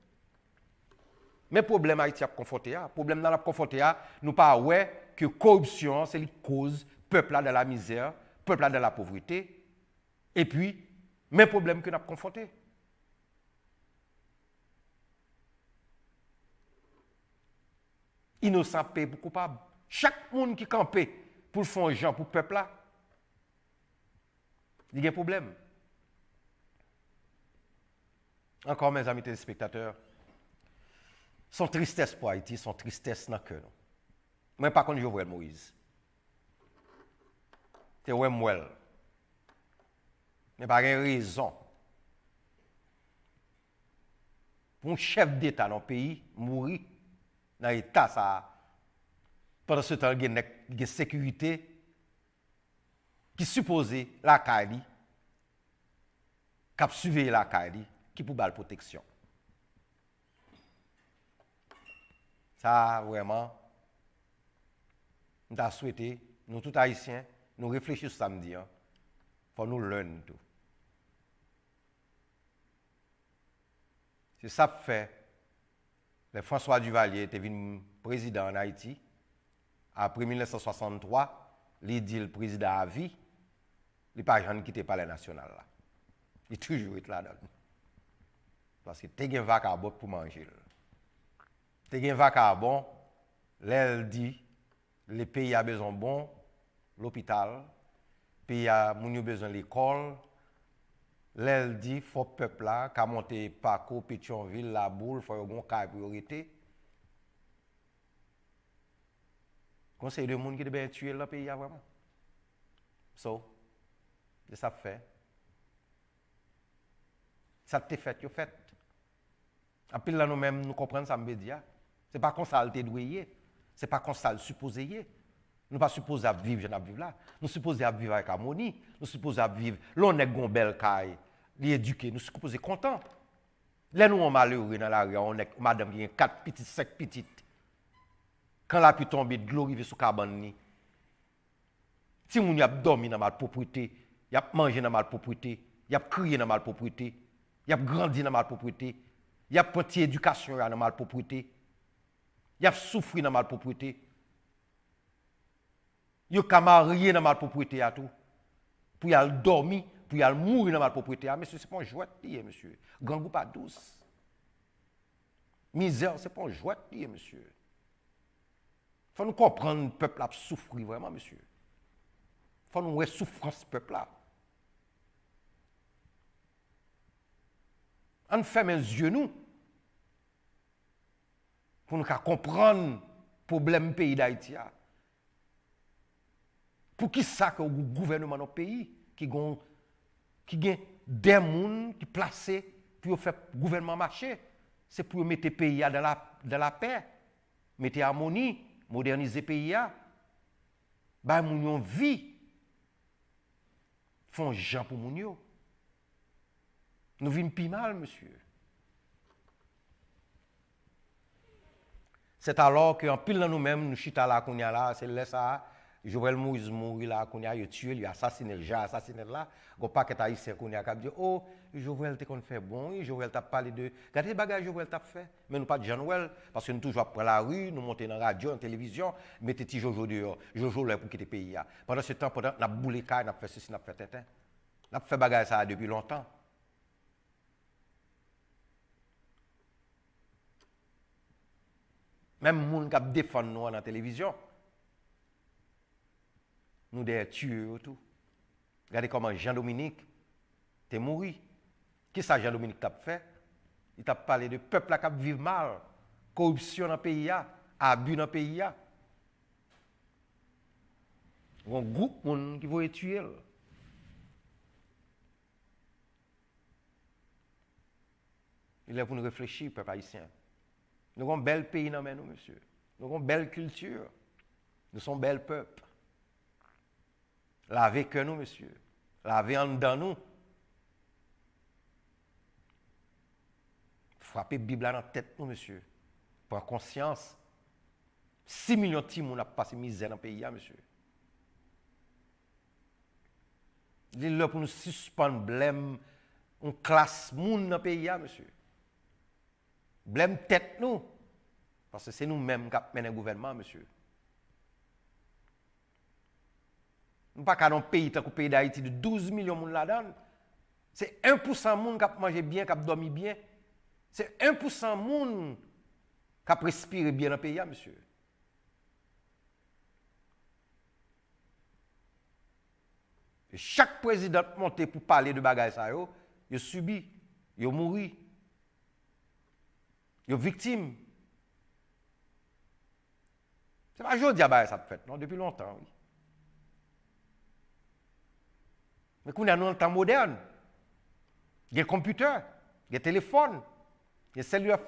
Mais le problème Haïti a confronté, le problème dans la confronté, nous pas ouais que corruption c'est la cause peuple là dans la misère, peuple là dans la pauvreté. Et puis même problème que nous avons confronté. Innocent paye pour coupable. Chaque monde qui campé pour faire gens pour le peuple là, il y a un problème. Encore mes amis téléspectateurs, son tristesse pour Haïti, son tristesse dans le cœur. Mais par contre, je vois Moïse. C'est ouais moi. Mais pas de raison. Pour un chef d'État dans le pays, mourir dans l'État, ça. Pendant ce temps, il y a une sécurité qui suppose la CAI, qui a suivi la CAI, qui pour la protection. Ça, vraiment, nous avons souhaité, nous tous haïtiens, nous réfléchissons samedi, pour nous learn tout. C'est ça que fait. François Duvalier était venu président en Haïti. Après 1963, il dit le président à vie, il n'a pas jamais quitté le palais national. Là. Il a toujours été là-dedans. Parce que tu as un vacabon pour manger. Tu as un vacabon, l'elle dit, le pays a besoin de bon, l'hôpital, le pays a besoin de l'école. L'elle dit, il faut que le peuple là, qui a monté Paco, Pétionville, La Boule, il faut qu'il y ait une priorité. Conseil de monde qui devait tuer le pays vraiment. So, c'est ça fait. Ça te fait, tu fait. Après là, nous-mêmes, nous comprenons ça, me dire. Ce n'est pas comme ça le doué. Ce n'est pas comme ça le supposé. Nous ne sommes pas supposés vivre, je n'ai vivre là. Nous sommes supposés vivre avec harmonie. Nous sommes supposés vivre. L'on est une belle caille. L'éduquer, nous sommes supposés contents. Là, nous sommes malheureux dans la rue. On est madame qui a 4 petites, 5 petites. Quand la pluie tombe, de l'eau arrive sur la cabane, Si moun y a dormi dans malpropreté, y a mangé dans malpropreté, y a crié dans malpropreté, y a grandi dans malpropreté, y a pris éducation dans malpropreté, y a souffert dans malpropreté. Y a marié dans malpropreté à tout. Pour y aller dormir, pour y aller mourir dans malpropreté. Ah, monsieur, c'est pas un jouet, monsieur. Gangou pas douce. Misère, c'est pas un jouet, monsieur. Il faut nous comprendre le peuple a souffert vraiment, monsieur. Il faut nous voir souffrance peuple là. On ferme les yeux nous pour nous comprendre le problème du pays d'Haïti. Pour qui ça que le gouvernement de notre pays qui a des gens qui placés pour faire le gouvernement marcher, c'est pour mettre le pays dans la paix, mettre harmonie, moderniser le pays, bah moun vie, font gens pour moun. Nous vivons plus mal, monsieur. C'est alors qu'en pile dans nous-mêmes, nous chita là, qu'on y a là, c'est là ça. Joël Moïse mourit là, qu'on y a tué, il a assassiné, j'ai assassiné là. Il pas que haïtien qu'on y a dit oh, Joël t'es qu'on fait bon, Joël t'a parlé de regardez bagage Joël t'a fait. Mais nous pas de Joël parce que nous toujours après la rue, nous monter dans la radio, en télévision, mettez petit Jojo dehors. Jojo là pour quitter le pays. Pendant ce temps, pendant n'a boulé caille, n'a fait ceci, n'a fait tétin. N'a fait bagage ça depuis longtemps. Même les gens qui défendent nous dans la télévision, nous des tués et tout. Regardez comment Jean-Dominique est mort. Qu'est-ce que Jean-Dominique t'a fait? Il t'a parlé de peuple qui vit mal, corruption dans le pays, abus dans le pays. Il y a un groupe de gens qui veut tuer. Il est pour nous réfléchir, peuple haïtien. Nous avons un bel pays dans nous, monsieur. Nous avons une belle culture. Nous sommes un bel peuple. Lavez que nous, monsieur. Lavez en dedans nous. Frappez la Bible dans la tête, nous, monsieur. Pour conscience. 6 millions de petits ont passé misère dans le pays, monsieur. Il est là pour nous suspendre, blême, on classe moun dans le pays, monsieur. Blême tête nous. Parce que c'est nous-mêmes qui menons le gouvernement, monsieur. Nous ne sommes pas dans un pays, le pays d'Haïti, de 12 millions de monde là-dedans. C'est 1% de monde qui a mangé bien, qui a dormi bien. C'est 1% de monde qui a respiré bien dans le pays, monsieur. Et chaque président monté pour parler de bagages, il a subi, il a mouru. Ils sont victimes. Ce n'est pas aujourd'hui que ça fait, non, depuis longtemps. Oui. Mais quand on est dans le temps moderne, il y a des computers, il y a des téléphones, il y a des cellulaires,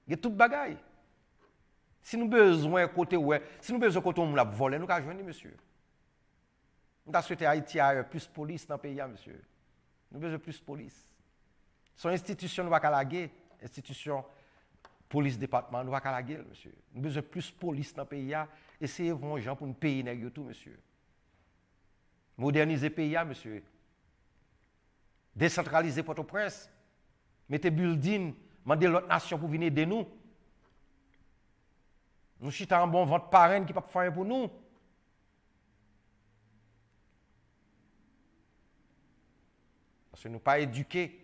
il y a tout bagaille. Si nous avons besoin de côté où, si nous avons besoin de côté où on l'a volé, nous avons joindre, monsieur. Nous avons souhaité Haïti à plus de police dans le pays, monsieur. Nous avons besoin de plus de police. Son institution ne va pas la guerre. Institution, police, département, nous ne va pas la guerre, monsieur. Nous avons besoin de plus de police dans le pays. Essayez de voir les gens pour nous payer tout, monsieur. Moderniser le pays, monsieur. Décentraliser Port-au-Prince. Mettez building, demandez l'autre nation pour venir aider nous. Nous chitons un bon ventre parrain qui ne peut pas faire pour nous. Parce que nous ne sommes pas éduqués.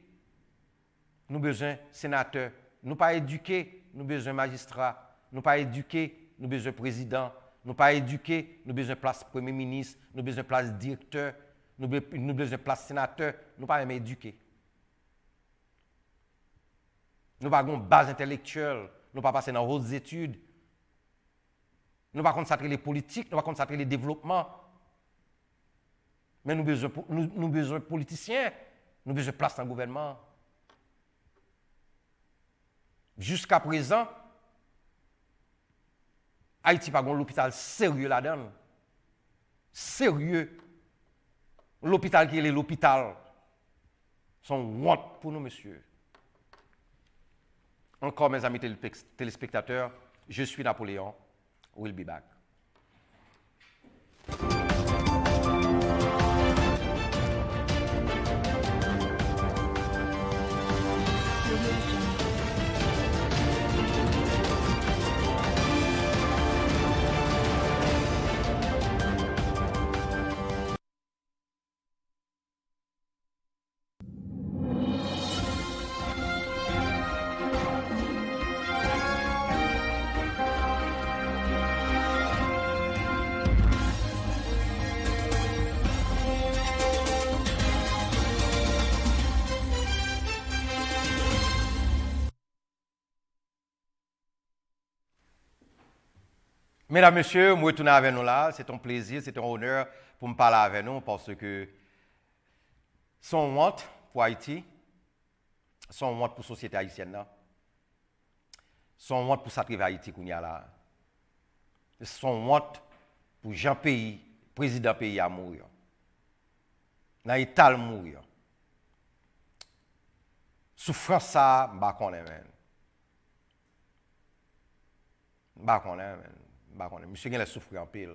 Nous avons besoin de sénateurs. Nous ne sommes pas éduqués. Nous avons besoin de magistrats. Nous ne sommes pas éduqués. Nous avons besoin de présidents. Nous ne sommes pas éduqués. Nous avons besoin de place premier ministre. Nous avons besoin de place directeur. Nous avons besoin de place sénateur. Nous ne sommes pas même éduqués. Nous n'avons pas une base intellectuelle. Nous ne sommes pas passés dans les hautes études. Nous ne sommes pas consacrés les politiques. Nous ne sommes pas consacrés les développements. Mais nous avons besoin de politiciens. Nous avons besoin de place dans le gouvernement. Jusqu'à présent, Haïti n'a pas l'hôpital sérieux là-dedans. Sérieux. L'hôpital qui est l'hôpital. Son honte pour nous, monsieur. Encore, mes amis téléspectateurs, je suis Napoléon. We'll be back. Mesdames, Messieurs, moi retourner avec nous là, c'est un plaisir, c'est un honneur pour me parler avec nous parce que son honte pour Haïti, son honte pour la société haïtienne, là, son honte pour sa tribu Haïti qu'on y a là, son honte pour Jean Pays, président pays à mourir, dans l'état de mourir. Souffrance ça, je ne connais pas. Je ne connais pas. Monsieur a souffert en pile.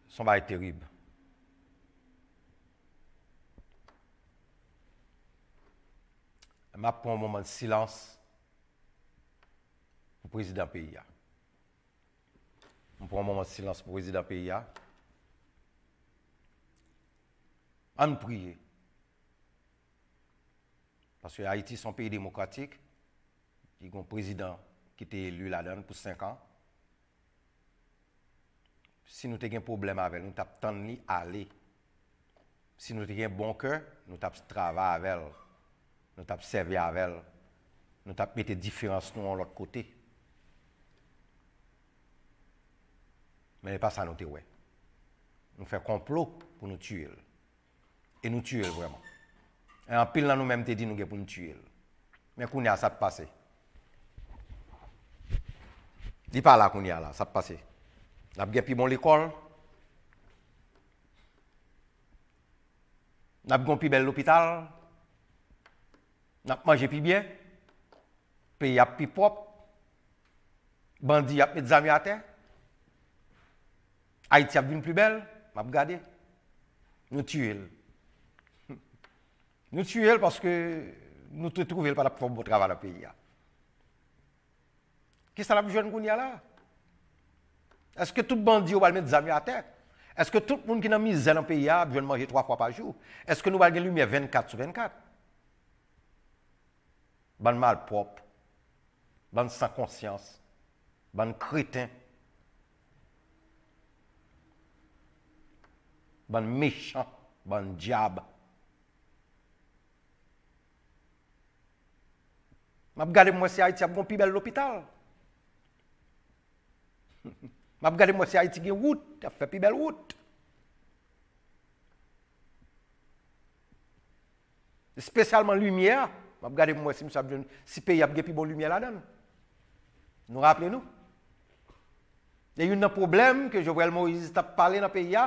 Son bail est terrible. Je prends un moment de silence pour le président du pays. Je prends un moment de silence pour le président du pays. On prie. Parce que Haïti, c'est un pays démocratique. Il y a un président qui était élu là-dedans pour 5 ans. Si nous avons un problème avec nous, nous avons aller. Si nous avons un bon cœur, nous avons travaillé avec elle. Nous avons servi avec elle. Nous avons mis des différences de l'autre côté. Mais ce n'est pas ça nous avons. Nous faisons complot pour nous tuer. Et nous tuer vraiment. Et en pile, nous-mêmes, te dit nous pour nous tuer. Mais qu'on y a ça de passé. Dis pas là qu'on y a là, ça de passé. Nous avons plus bon l'école. Nous avons plus belle l'hôpital. Nous avons mangé plus bien. Pays a plus propre. Bandits a mis des amis à terre. Haïti a vu plus belle. Nous avons regardé. Nous tuer. Nous tuer parce que nous te trouvons pas pour faire travail dans le pays. Qu'est-ce que ça a besoin qu'on y a là? Est-ce que tout bandit va mettre des amis à terre? Est-ce que tout le monde qui a misère dans le pays a besoin de manger 3 fois par jour? Est-ce que nous allons gagner lumière 24 sur 24? Ban mal propre, ban sans conscience, ban crétin, ban méchant, ban diable. Je regarde moi si Haïti a un plus bel l'hôpital. Je regarde moi si Haïti a une route, a fait plus belle route. Spécialement lumière. Je regarde moi si le pays a plus bonne lumière là-dedans. Nous rappelez-nous. Il y a eu un problème que Jovenel Moïse a parlé dans le pays.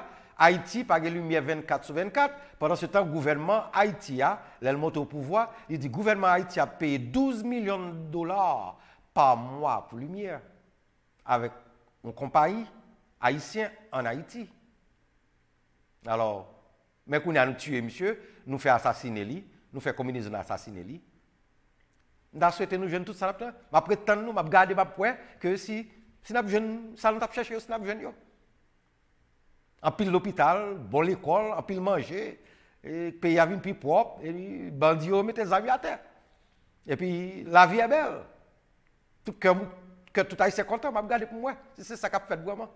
Haïti pas de lumière 24 sur 24. Pendant ce temps, le gouvernement Haïti, le monte au pouvoir, il dit que le gouvernement Haïti a payé 12 millions de dollars par mois pour lumière avec une compagnie haïtienne en Haïti. Alors, mais qu'on a nous tué, monsieur, nous fait assassiner lui, nous fait communisme assassiner lui. Nous avons souhaité nous jeunes tout ça. Après tant nous, m'a garder ma point que si nous jeune, ça nous t'a cherché, si nous jeune. En pile l'hôpital, bon l'école, en pile manger, et pays a une plus propre, et les bandits mettent les amis à terre. Et puis la vie est belle. Tout que tout haïtien content, m'a regardé pour moi. C'est ça qu'a fait vraiment.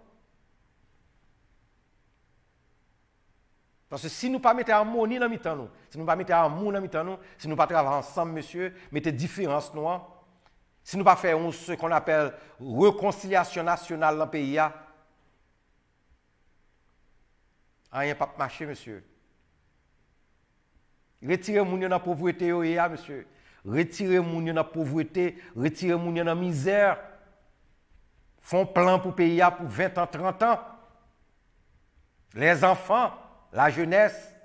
Parce que si nous ne pas mettre harmonie dans le nous, si nous ne pas mettre amour dans le nous, si nous ne pas travailler ensemble, monsieur, mettre différence noire, si nous ne pas faire ce qu'on appelle réconciliation nationale dans le pays, rien pas marcher, monsieur. Retirez moun dans la pauvreté, monsieur. Retirez moun dans la pauvreté, retirez moun dans la misère. Font plan pour pays pour 20 ans, 30 ans. Les enfants, la jeunesse,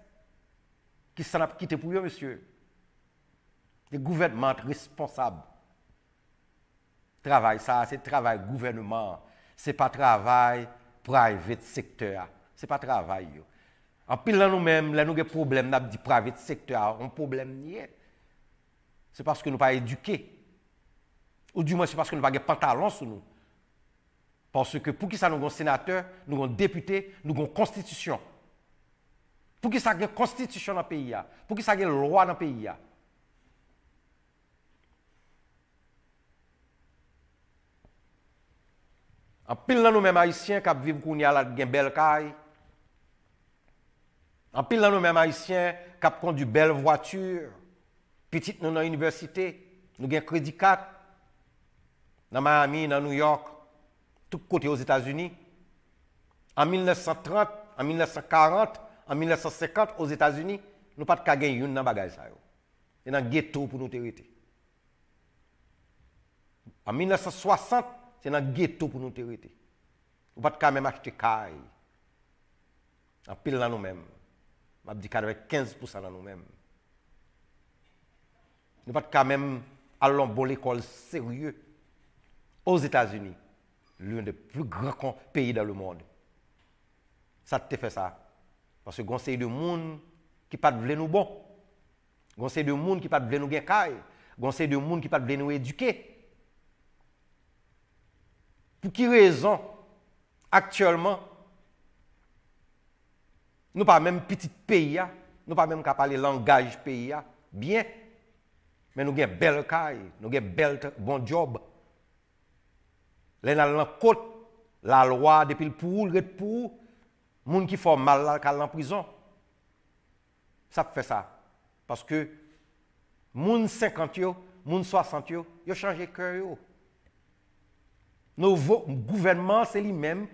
qui s'en a quitté pour eux, monsieur. Les gouvernements responsables. Travail, ça, c'est travail gouvernement. Ce n'est pas travail private secteur. Ce n'est pas travail. En pile, nous-mêmes, là, nous avons des problèmes, nous avons dit private secteur, un problème niais. C'est parce que nous ne sommes pas éduqués. Ou du moins, c'est parce que nous n'avons pas de pantalon sur nous. Parce que pour qui ça nous avons sénateur, nous avons député, nous avons constitution. Pour qui ça a une constitution dans le pays, pour qui ça a une loi dans le pays. En pile, nous-mêmes, haïtiens, qui vivent qu'on y a une belle caille. En pile, nous-mêmes, haïtiens, qui conduisent de belles voitures. Petite, nous dans l'université, nous avons crédit 4. dans Miami, dans New York, tout côté aux États-Unis. En 1930, en 1940, en 1950, aux États-Unis, nous pas de gagner une dans bagage ça. C'est dans le ghetto pour nous territer. En 1960, c'est dans le ghetto pour nous territer. Nous pas de même acheter caille. En pile dans nous-mêmes. Je dis 95% dans nous-mêmes. Nous pas de même allons bon l'école sérieux aux États-Unis, l'un des plus grands pays dans le monde. Ça te fait ça. Parce que conseil de monde qui pas de nous bon. Conseil de monde qui pas de nous gagne. Conseil de monde qui pas de nous éduquer. Pour qui raison actuellement nous pas même petit pays, nous pas même qu'à parler langage pays bien, mais nous avons belle caille, nous avons bel bon job. Les dans la côte, la loi depuis le pour moun qui font mal là qu'à en prison. Ça fait ça parce que moun 50 yo, moun 60 yo changé cœur yo. Nos gouvernement c'est lui-même,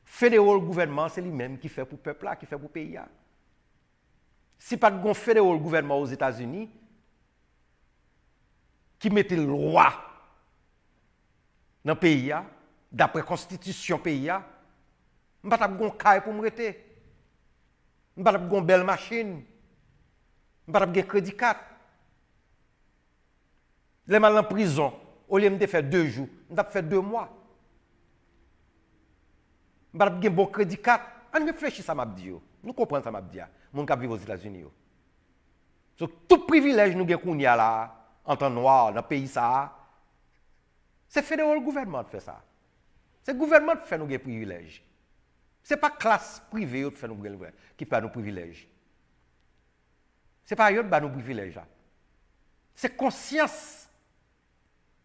fédéral gouvernement c'est lui-même qui fait pour peuple là, qui fait pour pays là. Si pas de fédéral gouvernement aux États-Unis qui mettait loi dans le pays là, d'après constitution pays là, on pas de caille pour me rester. On pas de belle machine. On pas de crédit carte. Les mal en prison, au lieu de faire 2 jours, on a fait 2 mois. On pas de bon crédit carte. On réfléchit ça m'a dit. Nous comprenons ça m'a dit. Mon cap vivre aux États-Unis. So, tout privilège nous avons là en temps noir dans le pays ça. C'est le fédéral gouvernement qui fait ça. C'est le gouvernement qui fait nous des privilèges. Ce n'est pas la classe privée qui fait nos privilèges. Ce n'est pas eux qui fait nos privilèges. C'est conscience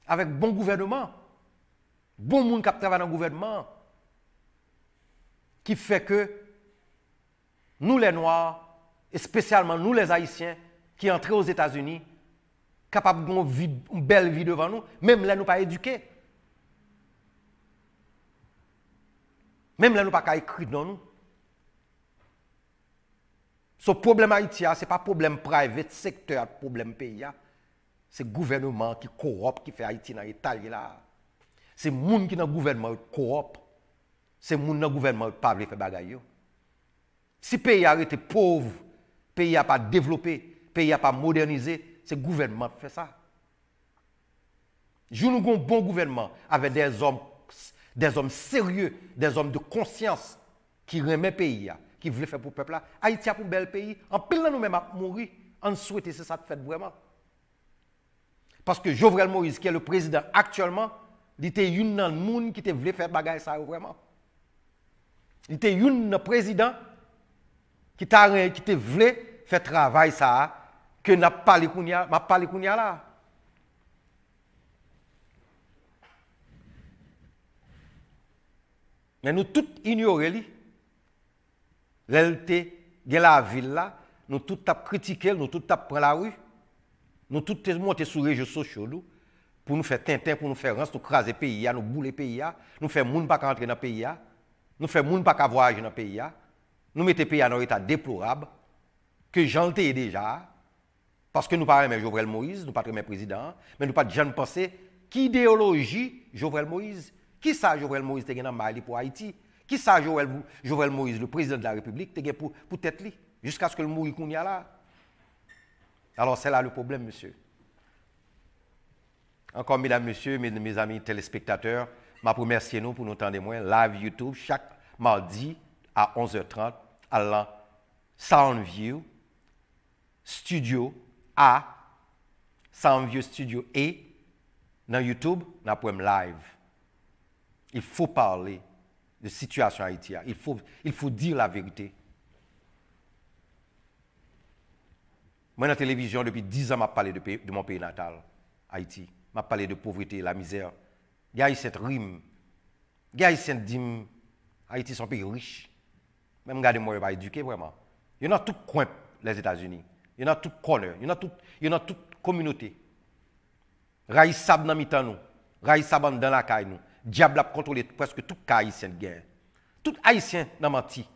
avec bon gouvernement, bon monde qui travaille dans le gouvernement, qui fait que nous les Noirs, et spécialement nous les Haïtiens, qui entrons aux États-Unis, capables d'une belle vie devant nous, même là nous pas éduqués. Même là, nous ne pouvons pas écrire dans nous. Ce problème Haïti, ce n'est pas un problème privé, secteur, problème pays. C'est le gouvernement qui corrompt, qui fait Haïti dans l'État. C'est le monde qui est dans le gouvernement qui corrompt. C'est le monde dans le gouvernement qui ne peut pas faire bagaille. Si le pays a été pauvre, le pays n'a pas développé, le pays n'a pas modernisé, c'est le gouvernement qui fait ça. Nous avons un bon gouvernement avec des hommes sérieux, des hommes de conscience qui remettent le pays, qui veulent faire pour le peuple. Haïti a pour un bel pays. En pile, nous-mêmes à mourir. On souhaite que c'est ça de fait vraiment. Parce que Jovenel Moïse, qui est le président actuellement, il était une dans le monde qui voulait faire bagaille ça vraiment. Il était une président qui voulait faire travail ça que n'a pas les kounia là. Mais nous tous ignorons lui. L'LT, la ville là, nous tous tap critiquer, nous tous tap prendre la rue. Nous tous monter sur les réseaux sociaux pour nous faire tintin, pour nous faire rance, nous craser le pays, nous bouler le pays, nous faire moun pas rentrer dans le pays, nous faire moun pas voyager dans le pays, nous mettre le pays dans un état déplorable que j'en ai déjà parce que nous pas aimer Jovenel Moïse, nous pas aimer président, mais nous pas de gens penser qui idéologie Jovenel Moïse. Qui ça Jovenel Moïse te dans Mali pour Haïti? Qui ça Jovenel Moïse, le président de la République, te pour tête li jusqu'à ce que le mourir qu'on y a là? Alors c'est là le problème, monsieur. Encore, mesdames, messieurs, mes amis téléspectateurs, je remercie nous pour nous tendre moins live YouTube chaque mardi à 11h30 à la Soundview Studio A, Soundview Studio A, dans YouTube, dans le live. Il faut parler de la situation haïtienne. Il faut dire la vérité. Moi, dans la télévision, depuis 10 ans, je parle de mon pays natal, Haïti. Je parle de pauvreté, la misère. Il y a cette rime. Il y a cette dîme. Haïti, c'est un pays riche. Même regardez-moi, je ne pas éduqué vraiment. Il y en a tout coin, les États-Unis. Il y en a tout corner. Il y en a toute communauté. Raïs Sab dans mitan nous. Raïs Saban dans la caille nous. Diable a contrôlé presque tout haïtien de guerre. Tout haïtien n'a menti.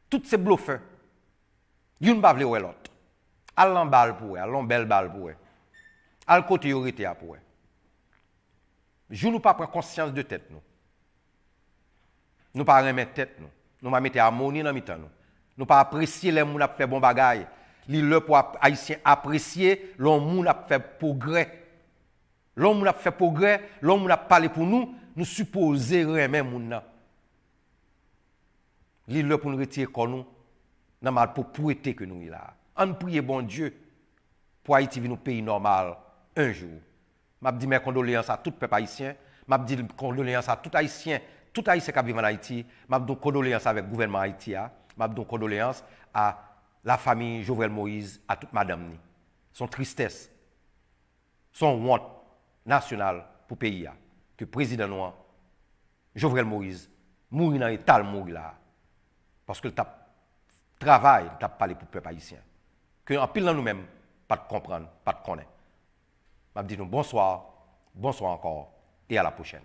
Tous ces bluffeurs. Yon pas vle l'autre. Allons balle pour eux, allons belle balle pour eux. Al côté yorité pour eux. Je nous pas prendre conscience de tête nous. Nous pas remettre tête nous. Nous pas mettre harmonie dans mitan nous. Nous pas apprécier les moun a fait bon bagay. Li le pour haïtien apprécier l'homme moun a fait progrès. L'homme moun a fait progrès, l'homme moun a parlé pour nous, nous supposer remet moun nan. Li le pour nous retirer comme nous dans mal propriété que nous là. On prie bon Dieu pour Haïti vivre un pays normal un jour. M'a dit mes condoléances à tout peuple haïtien, m'a dit condoléances à tout haïtien qui vit en Haïti, m'a dit condoléances avec le gouvernement haïtien, m'a dit condoléances à la famille Jovenel Moïse, à toute madame ni. Son tristesse, son honte nationale pour le pays que le président noir Jovenel Moïse mourit dans l'état mourir là parce que le travail, il a parlé pour le peuple haïtien. Que en pile dans nous-mêmes pas de comprendre, pas de connaître. Je dis nous bonsoir encore et à la prochaine.